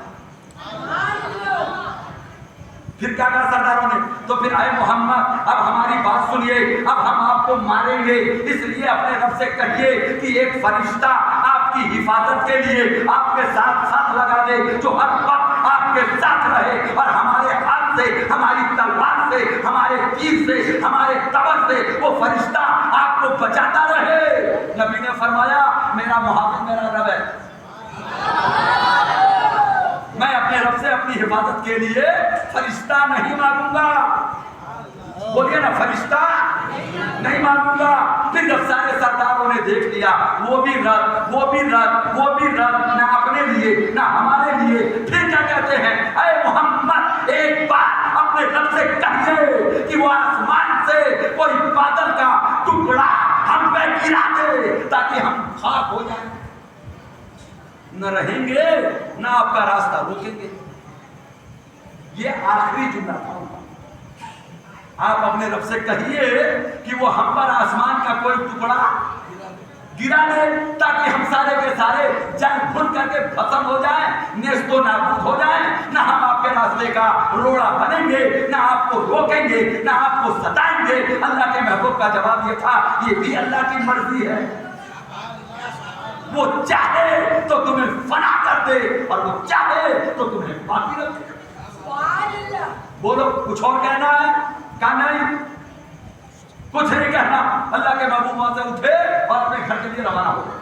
پھر کیا کہا سرداروں نے؟ تو پھر اے محمد اب ہماری بات سنیے، اب ہم آپ کو ماریں گے، اس لیے اپنے رب سے کہیے کہ ایک فرشتہ آپ کی حفاظت کے لیے آپ کے ساتھ ساتھ لگا دے، جو ہر وقت آپ کے ساتھ رہے اور ہمارے ہاتھ سے، ہماری تلوار سے، ہمارے تیر سے، ہمارے تبر سے وہ فرشتہ آپ کو بچاتا رہے۔ نبی نے فرمایا میرا محافظ میرا رب ہے، میں اپنے رب سے اپنی حفاظت کے لیے فرشتہ نہیں مانگوں گا۔ بولیے نا، فرشتہ نہیں مانگوں گا۔ پھر جب سارے سرداروں نے دیکھ لیا وہ بھی رد، وہ بھی رد، وہ بھی رد، نہ اپنے لیے نہ ہمارے لیے، پھر کیا کہتے ہیں؟ اے محمد ایک بار اپنے رب سے کہیے کہ وہ آسمان سے کوئی بادل کا ٹکڑا ہم پہ گرا دے تاکہ ہم خاک ہو جائیں، نہ رہیں گے نہ آپ کا راستہ روکیں گے۔ یہ آخری جملہ تھا۔ آپ اپنے رب سے کہیے کہ وہ ہم پر آسمان کا کوئی ٹکڑا گرا دے تاکہ ہم سارے کے سارے جل بھن کر کے ختم ہو جائیں، نیست و نابود ہو جائیں، نہ ہم آپ کے راستے کا روڑا بنیں گے، نہ آپ کو روکیں گے، نہ آپ کو ستائیں گے۔ اللہ کے محبوب کا جواب یہ تھا یہ بھی اللہ کی مرضی ہے، وہ چاہے تو تمہیں فنا کر دے اور وہ چاہے تو تمہیں باقی رکھے۔ بولو کچھ اور کہنا ہے؟ کہا نہیں، کچھ نہیں کہنا۔ اللہ کے محبوب وہاں سے اٹھے اور اپنے گھر کے لیے روانہ ہو گئے۔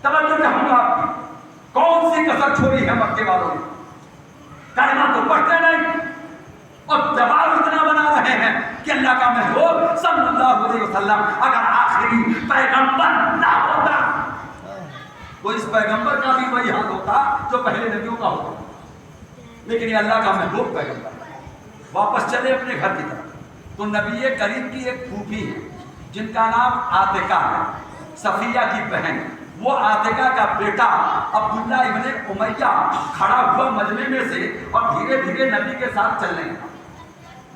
توجہ چاہوں گا آپ کی، کون سی کسر چھوڑی ہے مکے والوں نے؟ کلمہ تو پڑھتے نہیں اور دباؤ اتنا بنا رہے ہیں کہ اللہ کا محبوب صلی اللہ علیہ وسلم اگر آخری پیغمبر نہ ہوتا تو اس پیغمبر کا بھی وہی حال ہوتا جو پہلے نبیوں کا ہوتا، لیکن یہ اللہ کا محبوب پیغمبر۔ واپس چلے اپنے گھر کی طرف تو نبی کریم کی ایک پھوپھی ہے جن کا نام عاتقہ ہے، صفیہ کی بہن۔ وہ عاتقہ کا بیٹا عبداللہ ابن امیہ کھڑا ہوا مجمع میں سے اور دھیرے دھیرے نبی کے ساتھ چلنے لگا۔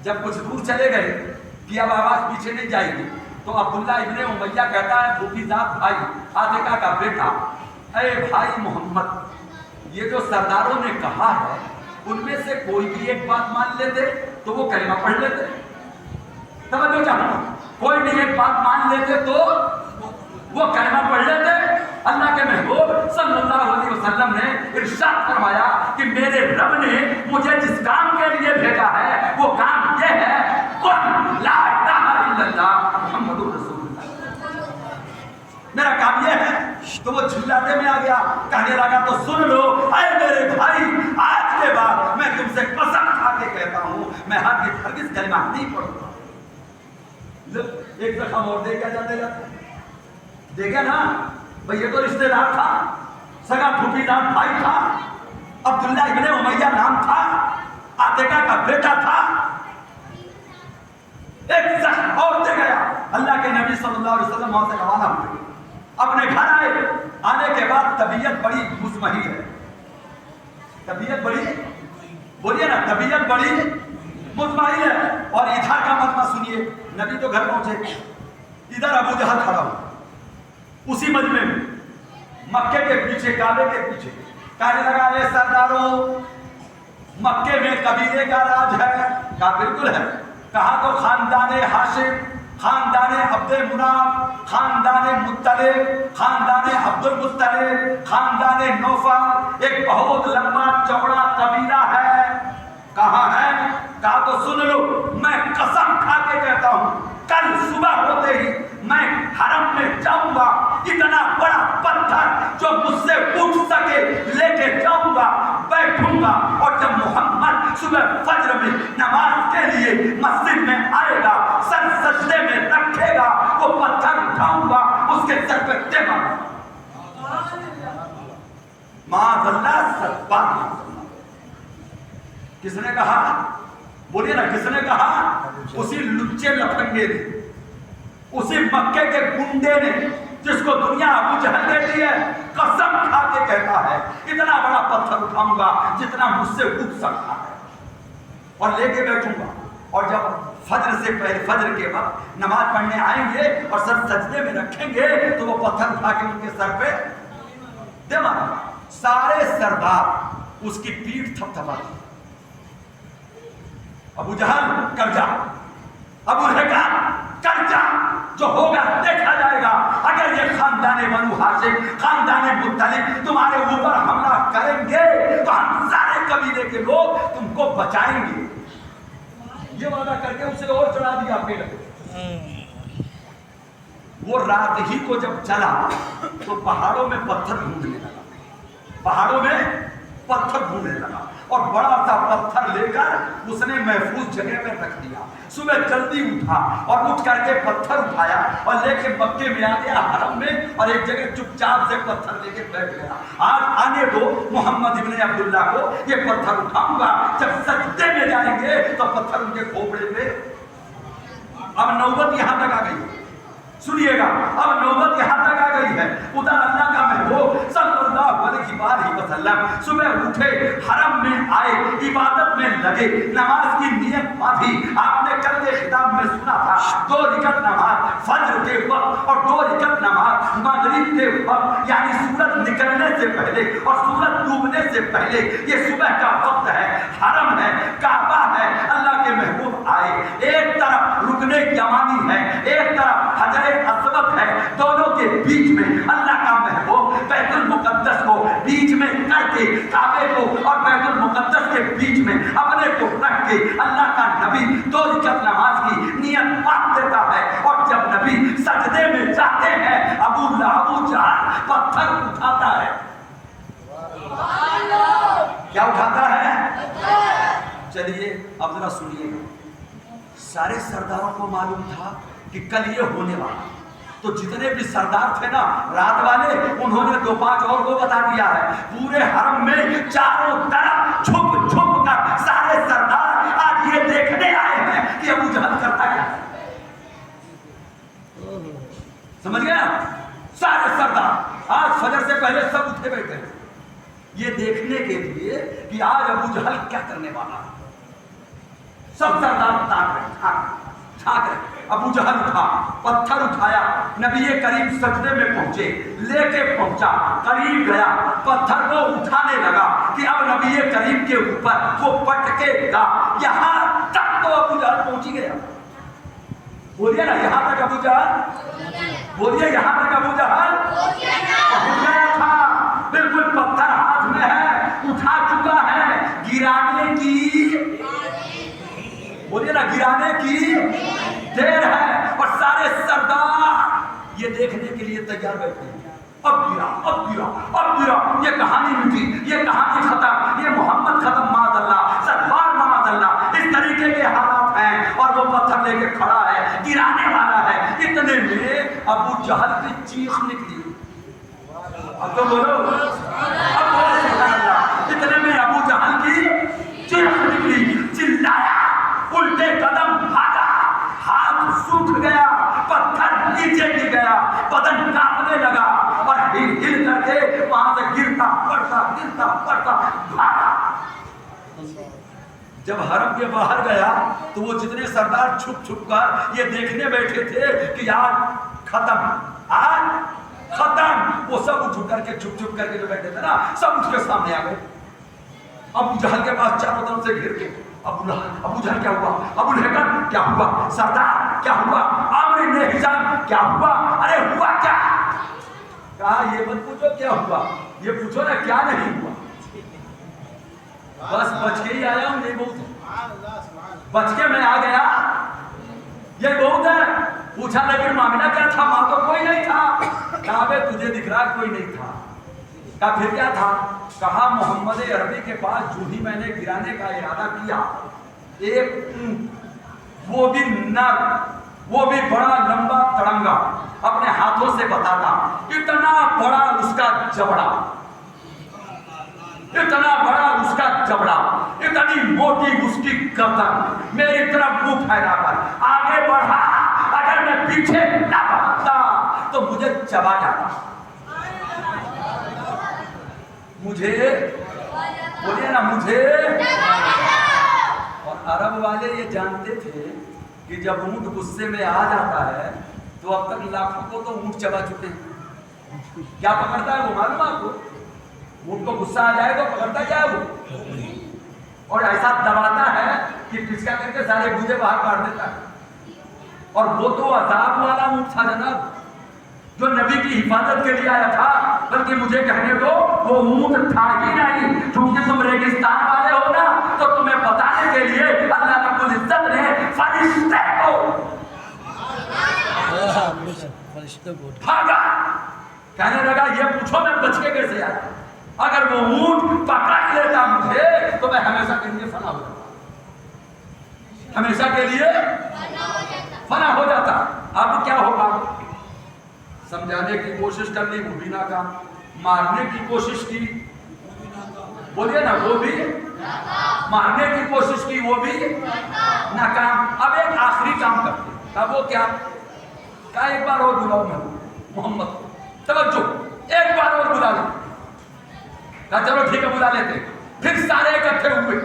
جب کچھ دور چلے گئے کہ اب آواز پیچھے نہیں جائے گی تو عبداللہ ابن امیہ کہتا ہے پھوپھی ذات بھائی عاتقہ کا بیٹا، اے بھائی محمد، یہ جو سرداروں نے کہا ہے ان میں سے کوئی بھی ایک بات مان لیتے تو وہ کلمہ پڑھ لیتے۔ توجہ چاہوں، کوئی بھی ایک بات مان لیتے تو وہ کلمہ پڑھ لیتے۔ اللہ کے محبوب صلی اللہ علیہ وسلم نے ارشاد فرمایا کہ میرے رب نے مجھے جس کام کے لیے بھیجا ہے وہ کام یہ ہے قل لا الہ الا اللہ محمد رسول اللہ، میرا کام یہ ہے۔ تو وہ جھلاتے میں آ گیا، کہنے لگا تو سن لو اے میرے بھائی، آج کے بعد میں تم سے قسم کھا کے کہتا ہوں میں ہرگز کلمہ نہیں پڑھوں گا. ایک زخم اور دے کیا جاتے جاتے دیکھا نا بھئی یہ تو رشتے دار تھا, سگا پھوپھی دار بھائی تھا, عبداللہ ابن امیہ نام تھا, عاتقہ کا بیٹا تھا. ایک زخم اور دے گیا. اللہ کے نبی صلی اللہ علیہ وسلم وہاں سے روانہ ہوئے, اپنے گھر آئے. آنے کے بعد طبیعت بڑی مزمحل ہے, طبیعت بڑی, بولیے نا, طبیعت بڑی مزمحل ہے. اور ادھر کا مطلب سنیے, نبی تو گھر پہنچے, ادھر ابو جہل کھڑا ہوا اسی مجمع میں, مکے کے پیچھے, کعبے کے پیچھے. کہنے لگا اے سرداروں, مکے میں قبیلے کا راج ہے. کہا بالکل ہے. کہا تو خاندان ہاشم, خاندان عبد مناف, خاندان مطلب, خاندان عبد المطلب, خاندان نوفل, ایک بہت لمبا چوڑا قبیلہ ہے. کہاں ہے؟ کہا تو سن لو, میں قسم کھا کے کہتا ہوں کل صبح ہوتے ہی میں حرم میں جاؤں گا, اتنا بڑا پتھر جو مجھ سے اٹھ سکے لے کے جاؤں گا, بیٹھوں گا, اور جب محمد صبح فجر میں نماز کے لیے مسجد میں آئے گا, سر سجدے میں رکھے گا, وہ پتھر اٹھاؤں گا, اس کے سر پہ دے ماروں گا. معاذ اللہ, ستبار. کس نے کہا؟ بولیے نا, کس نے کہا؟ اسی لچے لفنگے نے, اسی مکے کے گنڈے نے, جس کو دنیا ابو جہل دیتی ہے, قسم کھا کے کہتا ہے اتنا بڑا پتھر اٹھاؤں گا جتنا مجھ سے اٹھ سکتا ہے, اور لے کے بیٹھوں گا. اور جب فجر سے پہلے, فجر کے وقت نماز پڑھنے آئیں گے اور سر سجدے میں رکھیں گے تو وہ پتھر اٹھا کے ان کے سر پہ دے ماروں گا. سارے سردار اس کی پیٹھ تھپتھپاتے. ابو جہل کر جا, ابو لہب کر جا, جو ہوگا دیکھا جائے گا. اگر یہ خاندان بنو ہاشم, خاندان مطلب تمہارے اوپر حملہ کریں گے تو ہم سارے قبیلے کے لوگ تم کو بچائیں گے. یہ وعدہ کر کے اسے اور چڑھا دیا پیڑ پہ. وہ رات ہی کو جب چلا تو پہاڑوں میں پتھر ڈھونڈنے لگا, پہاڑوں میں پتھر ڈھونڈنے لگا, اور بڑا سا پتھر لے کر اس نے محفوظ جگہ میں رکھ دیا. صبح جلدی اٹھا اور اٹھ کر کے پتھر اٹھایا اور لے کے مکے میں آ گیا حرم میں, اور ایک جگہ چپ چاپ سے پتھر لے کے بیٹھ گیا. آج آنے دو محمد ابن عبداللہ کو, یہ پتھر اٹھاؤں گا, جب سجدے میں جائیں گے تو پتھر ان کے کھوپڑے پہ. اب نوبت یہاں تک آ گئی, سنیے گا, اب نوبت یہاں تک آ گئی ہے. ادھر اللہ کا محبوب صلی اللہ علیہ وسلم صبح اٹھے, حرم میں آئے, عبادت میں لگے, نماز کی نیت باندھی. آپ نے کل کے خطاب میں سنا تھا 2 رکعت نماز فجر کے وقت اور 2 رکعت نماز مغرب کے وقت, یعنی سورج نکلنے سے پہلے اور سورج ڈوبنے سے پہلے. یہ صبح کا وقت ہے, حرم ہے, کعبہ ہے. اللہ کے محبوب آئے, ایک طرف رکن یمانی ہے, ایک طرف حجر اسود ہے, دونوں کے بیچ میں اللہ کا محبوب بیت المقدس کو بیچ میں کر کے, کعبے کو اور بیت المقدس کے بیچ میں اپنے کو رکھ کے اللہ کا نبی 2 رکعت نماز کی نیت باندھ دیتا ہے. اور جب نبی سجدے میں جاتے ہیں, ابو جہل پتھر اٹھاتا ہے. کیا اٹھاتا ہے؟ چلیے اب ذرا سنیے گا. سارے سرداروں کو معلوم تھا کہ کل یہ ہونے والا, تو جتنے بھی سردار تھے نا رات والے, انہوں نے 2-5 اور کو بتا دیا ہے. پورے حرم میں چاروں طرف چھپ چھپ کر سارے سردار آج یہ دیکھنے آئے ہیں کہ ابو جہل کرتا کیا ہے. سمجھ گیا؟ سارے سردار آج فجر سے پہلے سب اٹھے بیٹھے ہیں یہ دیکھنے کے لیے کہ آج ابو جہل کیا کرنے والا ہے. سب سردار چھانک رہے. ابو جہل اٹھا, پتھر اٹھایا, نبی کریم سجدے میں پہنچے, لے کے پہنچا, قریب گیا, پتھر کو اٹھانے لگا کہ اب نبی کریم کے اوپر وہ پٹکے گا. یہاں تک تو ابو جہل پہنچ گیا. بولیے نا, یہاں تک ابو جہل, بولیے یہاں تک ابو جہل پہنچ گیا تھا. بالکل پتھر ہاتھ میں ہے, اٹھا چکا ہے, گرانے کی, بولیے نا, گرانے کی دیر ہے. اور سارے سردار یہ دیکھنے کے لیے تیار بیٹھے ہیں. اب گرا, اب گرا, اب گرا. یہ کہانی مٹی, یہ کہانی ختم, یہ محمد ختم. معاذ اللہ, سرکار معاذ اللہ. طریقے کے حالات ہیں اور وہ پتھر لے کے کھڑا ہے، گرانے والا ہے۔ اتنے میں ابو جہل کی چیخ نکلی، اب تو بولو، اب بولو سبحان اللہ۔ اتنے میں ابو جہل کی چیخ نکلی، چلایا، الٹے قدم بھاگا، ہاتھ سوکھ گیا، پتھر نیچے گر گیا، بدن کانپنے لگا اور ہل ہل کر کے وہاں سے گرتا پڑتا بھاگا۔ جب حرم کے باہر گیا تو وہ جتنے سردار چھپ چھپ کر یہ دیکھنے بیٹھے تھے کہ آج ختم، آج ختم، وہ سب اٹھ کر کے چھپ چھپ کر کے جو بیٹھے تھے نا، سب اس کے سامنے آ گئے۔ ابو جہل کے پاس چاروں طرف سے گھر کے، ابو جہل کیا ہوا، ابو لہب کیا ہوا، سردار کیا ہوا، عامر بن ہشام کیا ہوا، ارے ہوا کیا؟ کہا یہ مت پوچھو کیا ہوا، یہ پوچھو نا کیا نہیں ہوا۔ بس بچ کے ہی آیا ہوں، یہ بہت ہے، بچ کے میں آ گیا، یہ بہت ہے۔ پوچھا لیکن معاملہ کیا تھا؟ وہاں تو کوئی نہیں تھا۔ کہا بے تجھے دکھ رہا کوئی نہیں تھا۔ کہا پھر کیا تھا؟ کہا محمد عربی کے پاس جو ہی میں نے گرانے کا ارادہ کیا، ایک اونٹ، وہ بھی نر، وہ بھی بڑا لمبا تڑنگا، اپنے ہاتھوں سے بتاتا، اتنا بڑا اس کا جبڑا، اتنا بڑا اس کا جبڑا، اتنی موٹی اس کی گردن، میری طرف منہ پھیلا کر آگے بڑھا، اگر میں پیچھے نہ بھاگتا تو مجھے چبا جاتا، مجھے بولیے نا مجھے۔ اور عرب والے یہ جانتے تھے کہ جب اونٹ غصے میں آ جاتا ہے تو اب تک لاکھوں کو تو اونٹ چبا چکے ہیں۔ کیا پکڑتا ہے وہ معلوم آپ کو؟ اونٹ کو غصہ آ جائے تو پکڑتا کیا ہے وہ، اور ایسا دباتا ہے کہ پچکا کر کے سارے گوجے باہر کاٹ دیتا ہے۔ اور وہ تو عذاب والا اونٹ تھا جناب، جو نبی کی حفاظت کے لیے آیا تھا، بلکہ مجھے کہنے دو وہ اونٹ تھا ہی نہیں، کیونکہ تم ریگستان والے ہو نا، تو تمہیں بتانے کے لیے اللہ رب العزت نے فرشتے کو بھاگا، کہنے لگا یہ پوچھو میں بچ کے کیسے آیا، اگر وہ اونٹ پکڑ لیتا مجھے تو میں ہمیشہ کے لیے فنا ہو جاتا، ہمیشہ کے لیے فنا ہو جاتا۔ اب کیا ہوگا؟ سمجھانے کی کوشش کرنی وہ بھی ناکام، مارنے کی کوشش کی، بولیے نا وہ بھی، مارنے کی کوشش کی وہ بھی ناکام۔ اب ایک آخری کام کرتے، اب وہ کیا؟ کہا ایک بار اور بلاؤ میں محمد کو، توجہ، ایک بار اور بلا لیں۔ کہا چلو ٹھیک ہے بلا لیتے۔ پھر سارے اکٹھے ہوئے،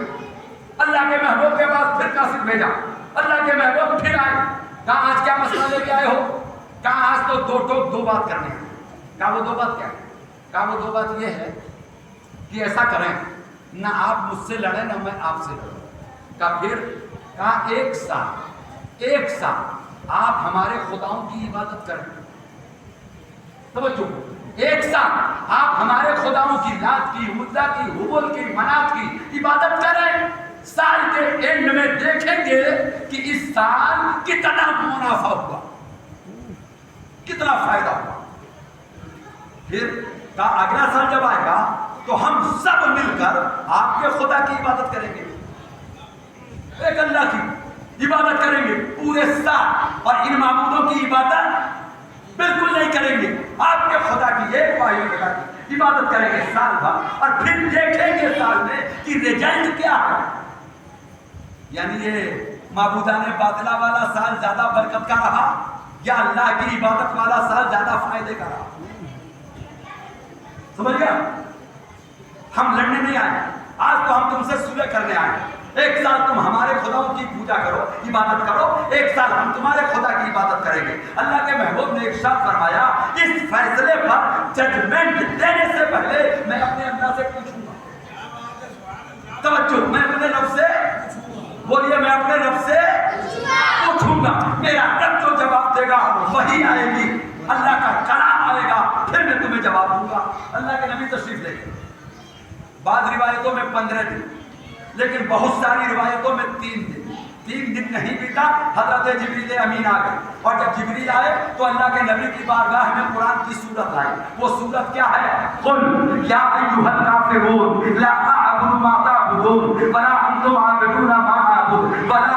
اللہ کے محبوب کے پاس پھر قاصد بھیجا، اللہ کے محبوب پھر آئے، کہا آج کیا مسئلہ لے کے آئے ہو؟ کہا آج تو دو بات کرنے ہیں۔ کہا وہ دو بات کیا ہے؟ کہا وہ دو بات یہ ہے کہ ایسا کریں، نہ آپ مجھ سے لڑیں نہ میں آپ سے لڑوں۔ کہا پھر؟ کہا ایک سال آپ ہمارے خداؤں کی عبادت کریں، توجہ، ایک سال آپ ہمارے خداؤں کی، لات کی، عزا کی، حبل کی، منات کی عبادت کریں، سال کے اینڈ میں دیکھیں گے کہ اس سال کتنا منافع ہوا، کتنا فائدہ ہوا۔ پھر کہا اگلا سال جب آئے گا تو ہم سب مل کر آپ کے خدا کی عبادت کریں گے، ایک اللہ کی عبادت کریں گے پورے سال، اور ان معبودوں کی عبادت بالکل نہیں کریں گے، آپ کے خدا کی، ایک واحد خدا کی عبادت کریں گے سال بھر، اور پھر دیکھیں گے سال میں کہ رزلٹ کیا ہے۔ یعنی یہ معبودان باطلہ والا سال زیادہ برکت کا رہا یا اللہ کی عبادت والا سال زیادہ فائدے کا رہا؟ سمجھ گیا؟ ہم لڑنے نہیں آئے، آج تو ہم تم سے صلح کرنے آئے۔ ایک سال تم ہمارے خداؤں کی پوجا کرو، عبادت کرو، ایک سال ہم تمہارے خدا کی عبادت کریں گے۔ اللہ کے محبوب نے ارشاد فرمایا اس فیصلے پر ججمنٹ دینے سے پہلے میں اپنے اللہ سے پوچھوں گا، توجہ، میں اپنے رب سے، بولیے میں اپنے رب سے پوچھوں گا، میرا رب جو جواب دے گا وہی آئے گی، اللہ کا کلام آئے گا، پھر میں تمہیں جواب دوں گا۔ اللہ کے نبی تشریف لے گئے، بعض روایتوں میں 15 دن، لیکن بہت ساری روایتوں میں 3 دن، 3 دن نہیں بیتا حضرت جبریل امین آ گئے، اور جب جبریل آئے تو اللہ کے نبی کی بارگاہ میں قرآن کی سورت آئی۔ وہ سورت کیا ہے؟ قل یا ایھا الکافرون لا اعبد ما تعبدون ولا انتم عابدون ما اعبد ولا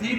3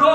2,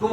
2।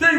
3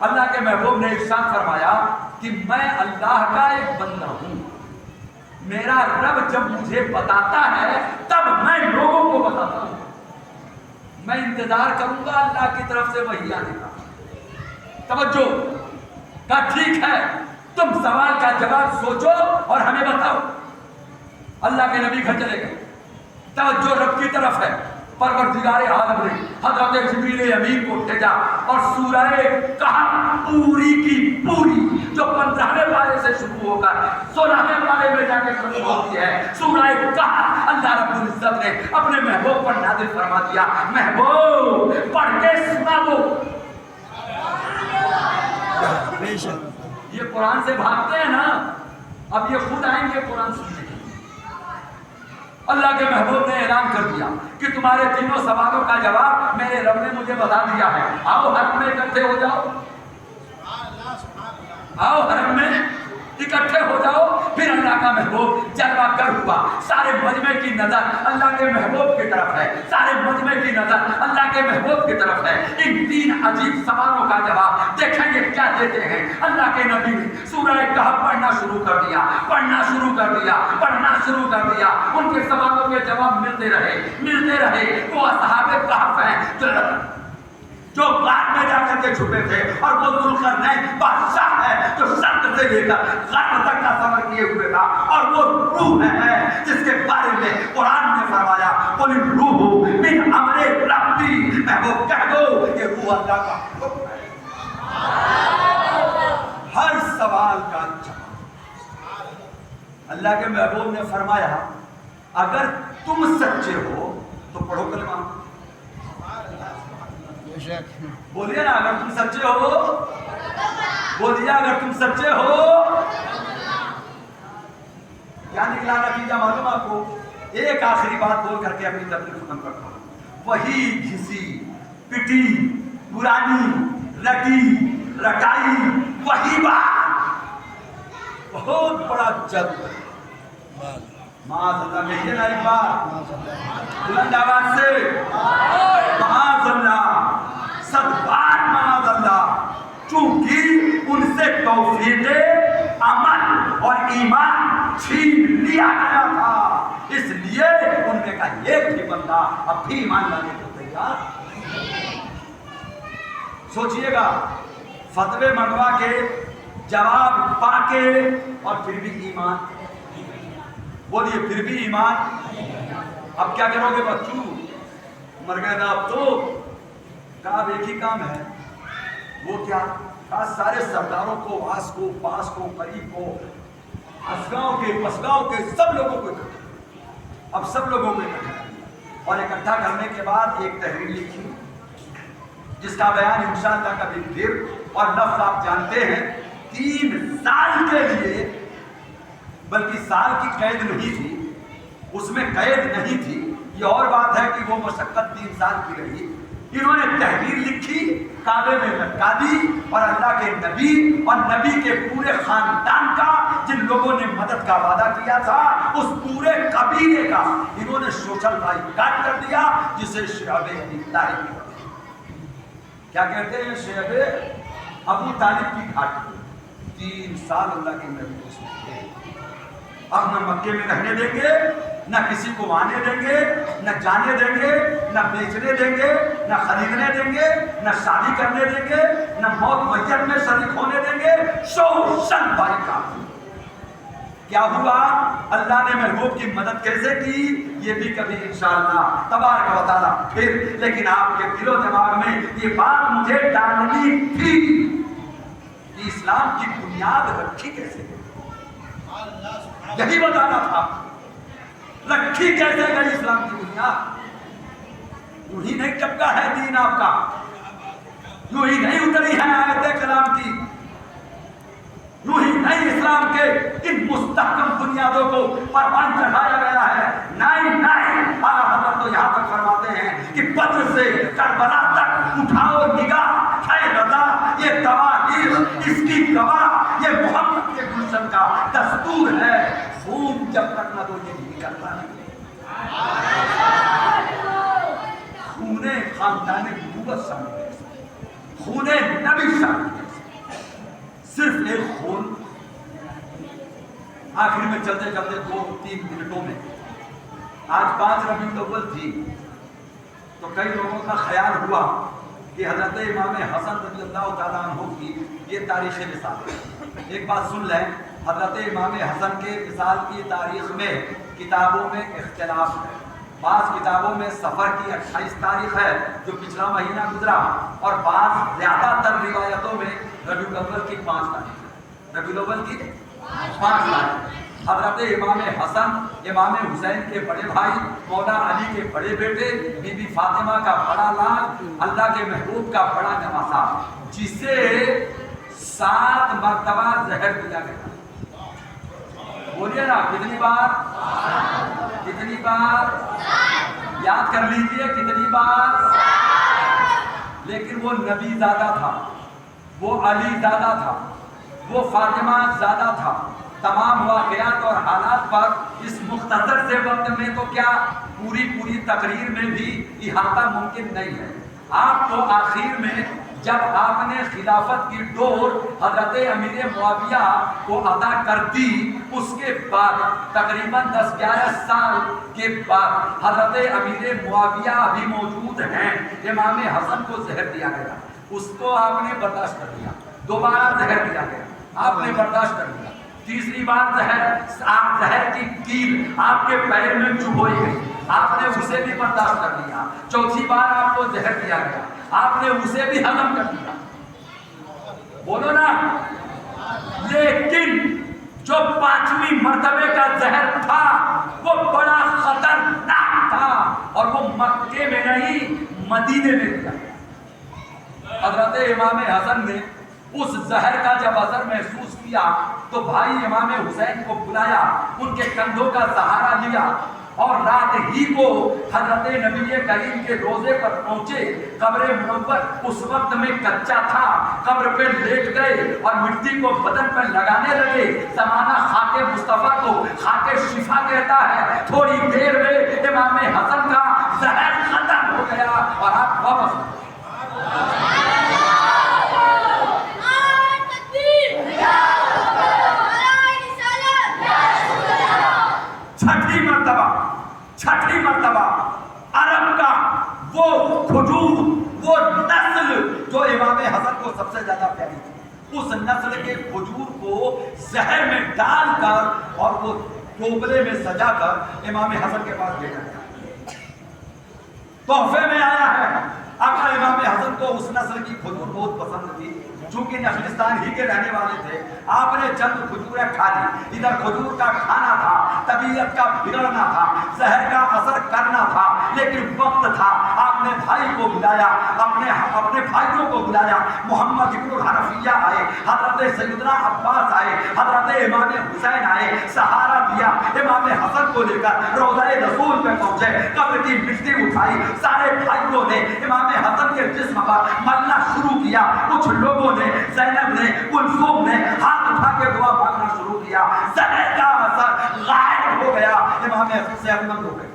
اللہ کے محبوب نے ارشاد فرمایا کہ میں اللہ کا ایک بندہ ہوں، میرا رب جب مجھے بتاتا ہے تب میں لوگوں کو بتاتا ہوں، میں انتظار کروں گا اللہ کی طرف سے وحی آنے کا۔ توجہ، کہا ٹھیک ہے تم سوال کا جواب سوچو اور ہمیں بتاؤ۔ اللہ کے نبی گھر چلے گئے، توجہ رب کی طرف ہے۔ پروردگار عالم نے حضرت جبریل امین کو بھیجا اور سورہ کہف پوری کی پوری جو 15ویں پارے سے شروع ہو کر 16ویں پارے میں جا کے ختم ہوتی ہے، سورہ کہف اللہ رب العزت نے اپنے محبوب پر نازل فرما دیا۔ محبوب پڑھ کے سنا دو۔ یہ قرآن سے بھاگتے ہیں نا، اب یہ خود آئیں گے قرآن سننے۔ اللہ کے محبوب نے اعلان کر دیا کہ تمہارے تینوں سوالوں کا جواب میرے رب نے مجھے بتا دیا ہے، آؤ حرم میں اکٹھے ہو جاؤ، آؤ حرم میں اکٹھے ہو جاؤ۔ پھر اللہ کا محبوب جلوہ گر ہوا، سارے مجمع کی نظر اللہ کے محبوب کی طرف ہے، سارے مجمع کی نظر اللہ کے محبوب کی طرف ہے۔ ان تین عجیب سوالوں کا جواب دیکھیں گے کیا دیتے ہیں۔ اللہ کے نبی نے سورہ کہف پڑھنا شروع کر دیا، پڑھنا شروع کر دیا، پڑھنا شروع کر دیا۔ ان کے سوالوں کے جواب ملتے رہے۔ وہ اصحاب کہف ہیں جو غار میں جا کر کے چھپے تھے، اور وہ ذوالقرنین بادشاہ ہے جو شرق سے لے کر غرب تک کا سفر کیے ہوئے تھا، اور وہ روح ہے جس کے بارے میں قرآن نے فرمایا قل الروح من امر ربی۔ میں وہ کہہ دو کہ روح اللہ کا حکم ہے۔ ہر سوال کا جواب اللہ کے محبوب نے فرمایا اگر تم سچے ہو تو پڑھو کلمہ۔ بولیے نا اگر تم سچے ہو، بولیے اگر تم سچے ہو۔ کیا نکلا نتیجہ معلوم آپ کو؟ ایک آخری بات بول کر کے اپنی تقریر ختم کرتا ہوں۔ وہی گھسی پٹی پرانی رٹی رٹائی وہی بات، بہت بڑا جد معاذ اللہ۔ کہیے نا ایک بات بلند آواز سے، معاذ اللہ، صد بار معاذ اللہ، چونکہ ان سے توفیق عمل اور ایمان چھین لیا گیا تھا، اس لیے ان میں کا ایک بھی بندہ اب بھی ایمان لانے کو تیار۔ سوچئے گا، فتوے منگوا کے جواب پا کے اور پھر بھی ایمان، بولیے پھر بھی ایمان۔ اب کیا کرو گے بچوں؟ مر گئے نا اب تو؟ کہا ایک ہی کام ہے، وہ کیا؟ کہا سارے سرداروں کو، واس کو، پاس کو، قریب کو، اسگاؤں کے پسگاؤں کے سب لوگوں کو اکٹھا، اب سب لوگوں کو اکٹھا کیا، اور اکٹھا کرنے کے بعد ایک تحریر لکھی جس کا بیان انشاءاللہ کبھی پھر، اور لفظ آپ جانتے ہیں 3 سال کے لیے، بلکہ سال کی قید نہیں تھی، اس میں قید نہیں تھی، یہ اور بات ہے کہ وہ مشقت 3 سال کی رہی۔ انہوں نے تحریر لکھی، کعبے میں لٹکا دی، اور اللہ کے نبی اور نبی کے پورے خاندان کا، جن لوگوں نے مدد کا وعدہ کیا تھا، اس پورے قبیلے کا انہوں نے سوشل بائیکاٹ کر دیا، جسے شعب ابی طالب کیا کہتے ہیں؟ شعب ابو طالب کی گھاٹی۔ 3 سال اللہ کے نبی کو سنتے، اب نہ مکے میں رہنے دیں گے، نہ کسی کو آنے دیں گے، نہ جانے دیں گے، نہ بیچنے دیں گے، نہ خریدنے دیں گے، نہ شادی کرنے دیں گے، نہ موت میت میں شریک ہونے دیں گے، سوشل بائیکاٹ۔ کیا ہوا؟ اللہ نے محبوب کی مدد کیسے کی؟ یہ بھی کبھی انشاءاللہ تبارک و تعالیٰ پھر، لیکن آپ کے دل و دماغ میں یہ بات مجھے ڈالنی تھی کہ اسلام کی بنیاد رکھی کیسے گئی، یہی بتانا تھا، رکھی کیسے گئی اسلام کی بنیاد۔ یوں ہی نہیں چپکا ہے دین آپ کا، یوں ہی نہیں اتری ہے آیت کلام کی، یوں ہی نہیں اسلام کے ان مستحکم بنیادوں کو پروان چڑھایا گیا ہے۔ نہیں، اعلیٰ حضرت تو یہاں تک فرماتے ہیں کہ بدر سے کربلا تک اٹھاؤ نگاہ، ہے رضا یہ تواریخ اس کی گواہ، یہ محمد کے گلشن کا دستور ہے، خون جب تک نہ تو یہ نہیں کرتا ہے۔ خونے خاندان نبوت شامل ہے، خونے نبی شامل ہے، صرف ایک خون آخر میں چلتے چلتے 2-3 منٹوں میں. آج 5 ربیع الاول تھی تو کئی لوگوں کا خیال ہوا کہ حضرت امام حسن رضی اللہ تعالیٰ عنہ کی یہ تاریخ مثال ہے. ایک بات سن لیں، حضرت امام حسن کے مثال کی تاریخ میں کتابوں میں اختلاف ہے. بعض کتابوں میں سفر کی 28 تاریخ ہے جو پچھلا مہینہ گزرا، اور بعض زیادہ تر روایتوں میں ربیع الاول کی 5 تاریخ ہے. ربیع الاول کی 5 تاریخ. حضرت امام حسن امام حسین کے بڑے بھائی، مولا علی کے بڑے بیٹے، بی بی فاطمہ کا بڑا لال، اللہ کے محبوب کا بڑا نواسا، جسے 7 مرتبہ زہر دیا گیا. بولیے نا کتنی بار؟ کتنی بار؟ یاد کر لیجئے کتنی بار. لیکن وہ نبی زادہ تھا، وہ علی زادہ تھا، وہ فاطمہ زادہ تھا. تمام واقعات اور حالات پر اس مختصر سے وقت میں تو کیا پوری تقریر میں بھی احاطہ ممکن نہیں ہے. آپ تو آخر میں جب آپ نے خلافت کی ڈور حضرت امیر معاویہ کو عطا کر دی، اس کے بعد تقریباً 10-11 سال کے بعد حضرت امیر معاویہ ابھی موجود ہیں. امام حسن کو زہر دیا گیا، اس کو آپ نے برداشت کر لیا. دوبارہ زہر دیا گیا، آپ نے برداشت کر لیا. تیسری بار زہر کی کیل آپ کے پیر میں چبھوئی گئی، آپ نے اسے بھی برداشت کر لیا. چوتھی بار آپ کو زہر دیا گیا، آپ نے اسے بھی ہضم کر لیا. بولو نا. لیکن جو 5ویں مرتبے کا زہر تھا وہ بڑا خطرناک تھا، اور وہ مکے میں نہیں مدینے میں دیا. حضرت امام حسن نے اس زہر کا جب اثر محسوس کیا تو بھائی امام حسین کو بلایا، ان کے کندھوں کا سہارا لیا، اور رات ہی کو حضرت نبی کریم کے روضے پر پہنچے. قبر منور اس وقت میں کچا تھا، قبر پہ لیٹ گئے اور مٹی کو بدن پر لگانے لگے. زمانہ خاک مصطفیٰ کو خاک شفا کہتا ہے. تھوڑی دیر میں امام حسن کا زہر ختم ہو گیا اور آپ واپس. چھٹی مرتبہ عرب کا وہ کھجور، وہ نسل جو امام حسن کو سب سے زیادہ پیاری تھی، اس نسل کے کھجور کو زہر میں ڈال کر اور وہ ٹوکرے میں سجا کر امام حسن کے پاس بھیجا گیا. تحفے میں آیا ہے. آقا امام حسن کو اس نسل کی کھجور بہت پسند تھی، چونکہ نخلستان ہی کے رہنے والے تھے. آپ نے چند کھجوریں کھا لی. ادھر کھجور کا کھانا تھا، طبیعت کا بگڑنا تھا، زہر کا اثر کرنا تھا، لیکن وقت تھا. آپ نے بھائی کو بلایا، اپنے بھائیوں کو بلایا. محمد ابن الحنفیہ آئے، حضرت سیدنا عباس آئے، حضرت امام حسین آئے. سہارا دیا. امام حسن کو لے کر روضہ رسول پہ پہنچے، قبر کی مٹی اٹھائی. سارے بھائیوں نے امام حسن کے جسم پر ملنا شروع کیا. کچھ لوگوں نے، زینب نے، کلثوم نے ہاتھ اٹھا کے دعا مانگنا شروع کیا. زہر کا اثر غائب ہو گیا. امام حسن صحت مند ہو گئے.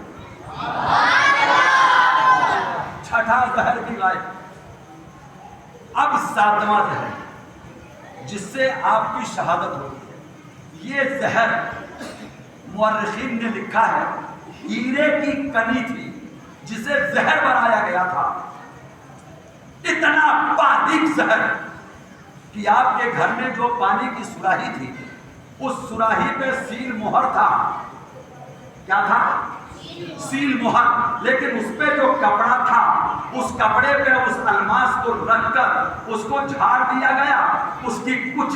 چھٹا زہر بھی غائب. اب 7واں زہر جس سے آپ کی شہادت ہوتی ہے، یہ زہر مورخین نے لکھا ہے ہیرے کی کنی تھی جسے زہر بنایا گیا تھا. اتنا باریک زہر کہ آپ کے گھر میں جو پانی کی سراہی تھی، اس سراہی پہ سیل مہر تھا. کیا تھا؟ سیل مہر. لیکن اس پہ جو کپڑا تھا، اس کپڑے پہ اس الماس کو رکھ کر اس کو جھاڑ دیا گیا. اس کی کچھ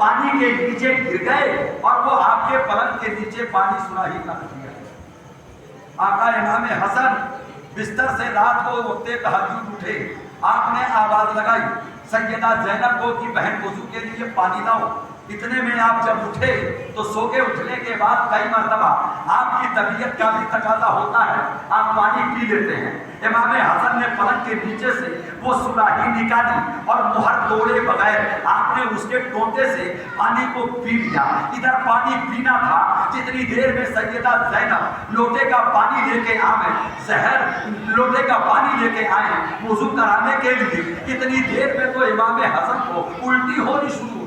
پانی کے نیچے گر گئے اور وہ آپ کے پلنگ کے نیچے پانی سراہی کا رکھ دیا گیا. آقا امام حسن بستر سے رات کو وقت تہجد اٹھے. آپ نے آواز لگائی سیدہ زینب کو کہ بہن وضو کے لیے پانی لاؤ. اتنے میں آپ جب اٹھے تو سو کے اٹھنے کے بعد کئی مرتبہ آپ کی طبیعت کا بھی تقاضا ہوتا ہے، آپ پانی پی لیتے ہیں. امام حسن نے پلنگ کے نیچے سے وہ سراہی نکالی اور مہر توڑے بغیر آپ نے اس کے ٹوٹے سے پانی کو پی لیا. ادھر پانی پینا تھا. جتنی دیر میں سیدہ زینب لوٹے کا پانی لے کے آئے، زہر لوٹے کا پانی لے کے آئے وضو کرانے کے لیے، اتنی دیر میں تو امام حسن کو الٹی ہونی شروع.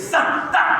70